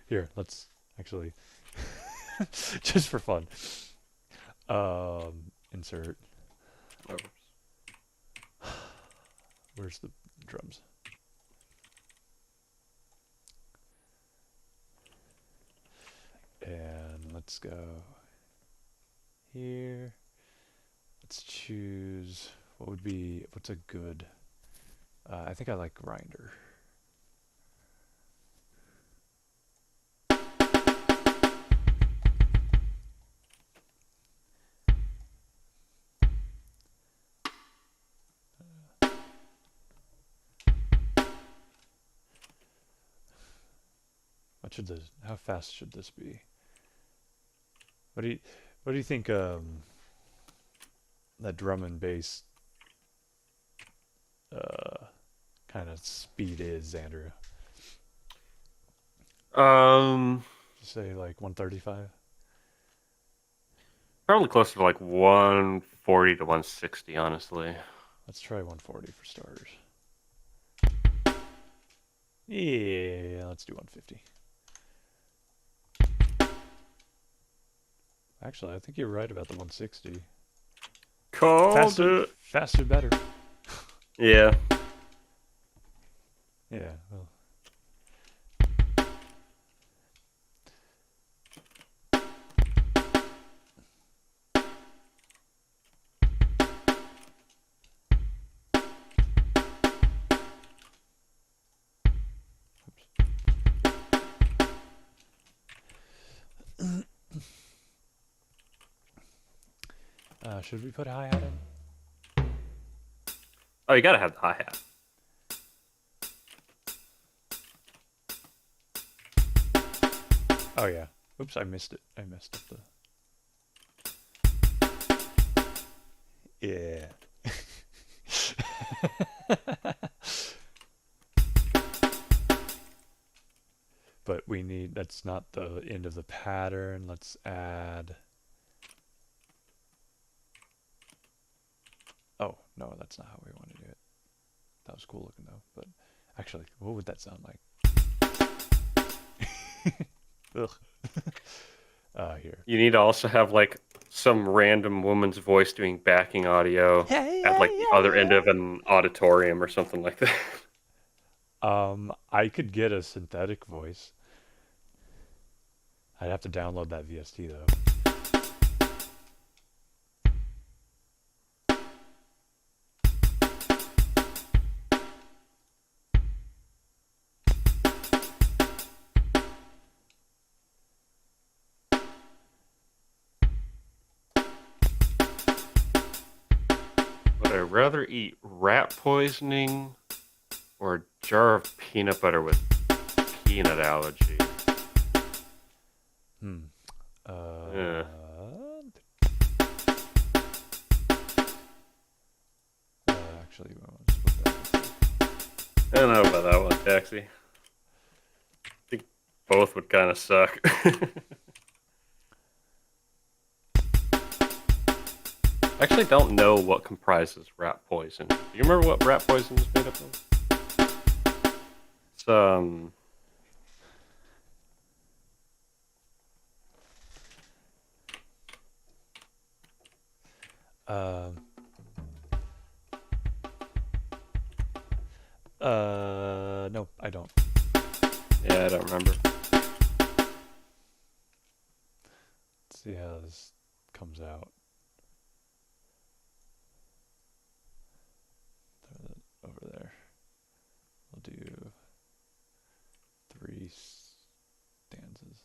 here, let's actually just for fun. Insert. Oh, Where's the drums? And let's go here. Let's choose what's a good. I think I like grinder. How fast should this be? What do you, what do you think? That drum and bass, uh, kind of speed is, Andrew? Um, Just say like 135. Probably closer to like 140 to 160, honestly. Let's try 140 for starters. Yeah, let's do 150. Actually, I think you're right about the 160. Called Faster, it. faster, better. Yeah. Yeah. Well. Should we put hi hat in? Oh, you gotta have the hi-hat. Oh yeah. Oops, I missed it. I messed up the. Yeah. But we need. That's not the end of the pattern. Let's add. Oh no, that's not how we want to do it. That was cool looking though. But actually, what would that sound like? Ugh. Here. You need to also have like some random woman's voice doing backing audio Yeah, at yeah, like the other end yeah, of an auditorium or something like that. yeah. I could get a synthetic voice. I'd have to download that VST though. Would I rather eat rat poisoning or a jar of peanut butter with peanut allergy? Hmm. Yeah. Actually, well, let's put that. I don't know about that one, Taxi. I think both would kind of suck. I actually don't know what comprises rat poison. Do you remember what rat poison is made up of? It's Um. No, I don't. yeah, I don't remember. Let's see how this comes out. Throw that over there. We'll do 3 stanzas.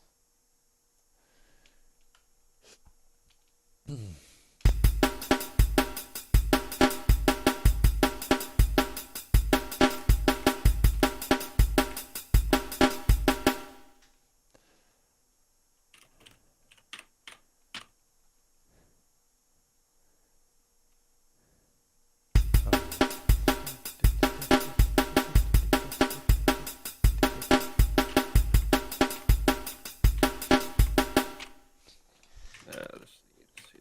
This needs to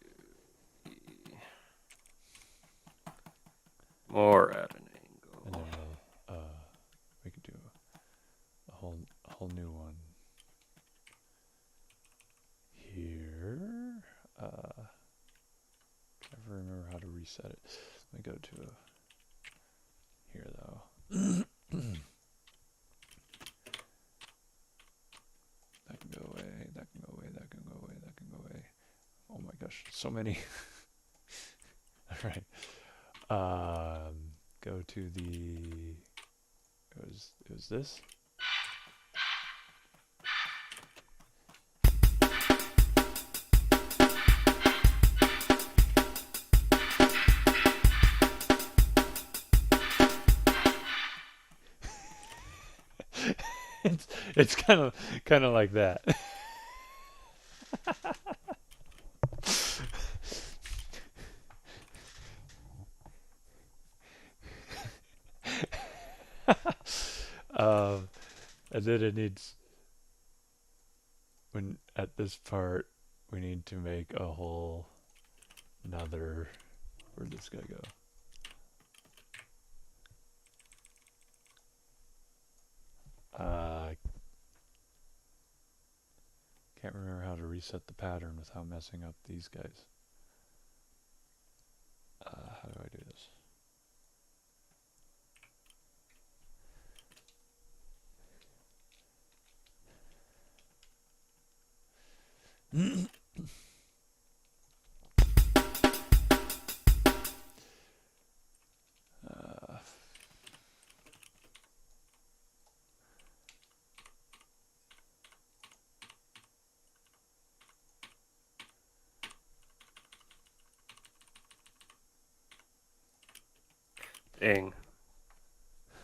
be more at an And then angle. we could do a whole new one here. Never remember how to reset it. Let me go to here though. That can go away. That can go away. That can go away. That can go away. Oh my gosh, so many. All right. Go to the. It was this. It's kind of like that. Um, and then it needs when at this part we need to make a whole another. Where'd this guy go? I can't remember how to reset the pattern without messing up these guys. How do I do this? uh, Dang. I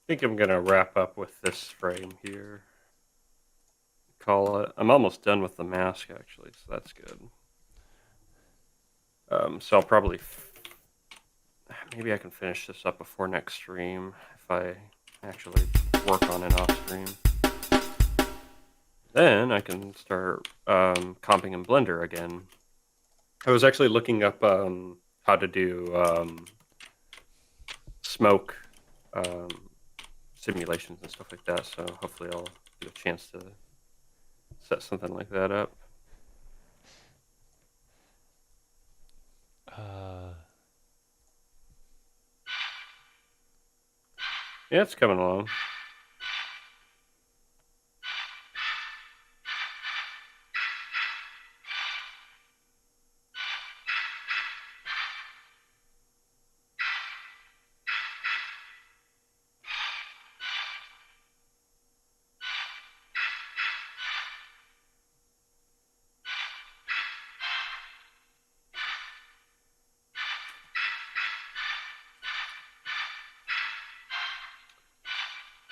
think I'm gonna wrap up with this frame here. Call it. I'm almost done with the mask actually, so that's good. So I'll probably maybe I can finish this up before next stream if I actually work on it off stream. Then I can start comping in Blender again. I was actually looking up how to do smoke simulations and stuff like that, so hopefully I'll get a chance to set something like that up. uh, Yeah, it's coming along.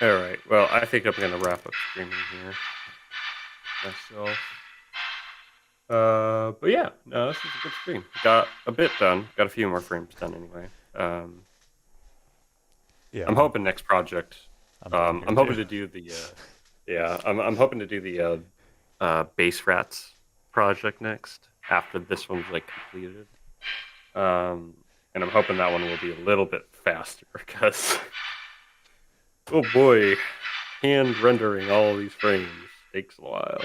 All right. Well, I think I'm gonna wrap up streaming here myself. But yeah, no, this was a good stream. Got a bit done. Got a few more frames done anyway. yeah, I'm hoping next project. I'm done here I'm too. hoping to do the. Yeah, I'm hoping to do the base rats project next after this one's like completed. And I'm hoping that one will be a little bit faster because, oh boy, hand rendering all these frames takes a while.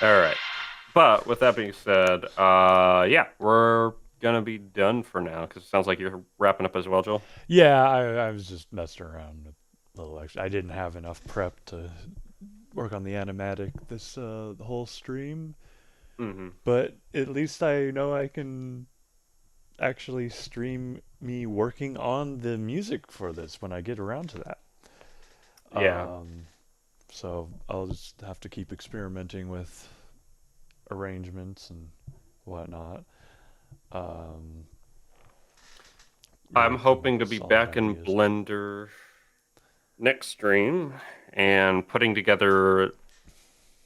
All right. But with that being said, yeah, we're gonna be done for now because it sounds like you're wrapping up as well, Joel. Yeah, I was just messing around with a little extra. I didn't have enough prep to work on the animatic this the whole stream, Mm-hmm. but at least I know I can actually stream me working on the music for this when I get around to that. Yeah. So I'll just have to keep experimenting with arrangements and whatnot. Um, I'm really come up hoping to with be solid back in ideas. Blender next stream and putting together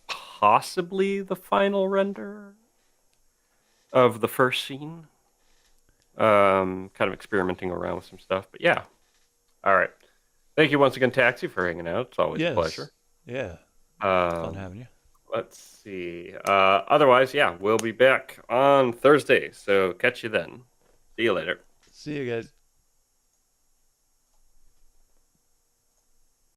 possibly the final render of the first scene. Kind of experimenting around with some stuff, but yeah. All right. Thank you once again, Taxi, for hanging out. It's always a Yes. pleasure. Yeah. Fun Um, having you. let's see. Otherwise, yeah, we'll be back on Thursday. So catch you then. See you later. See you guys.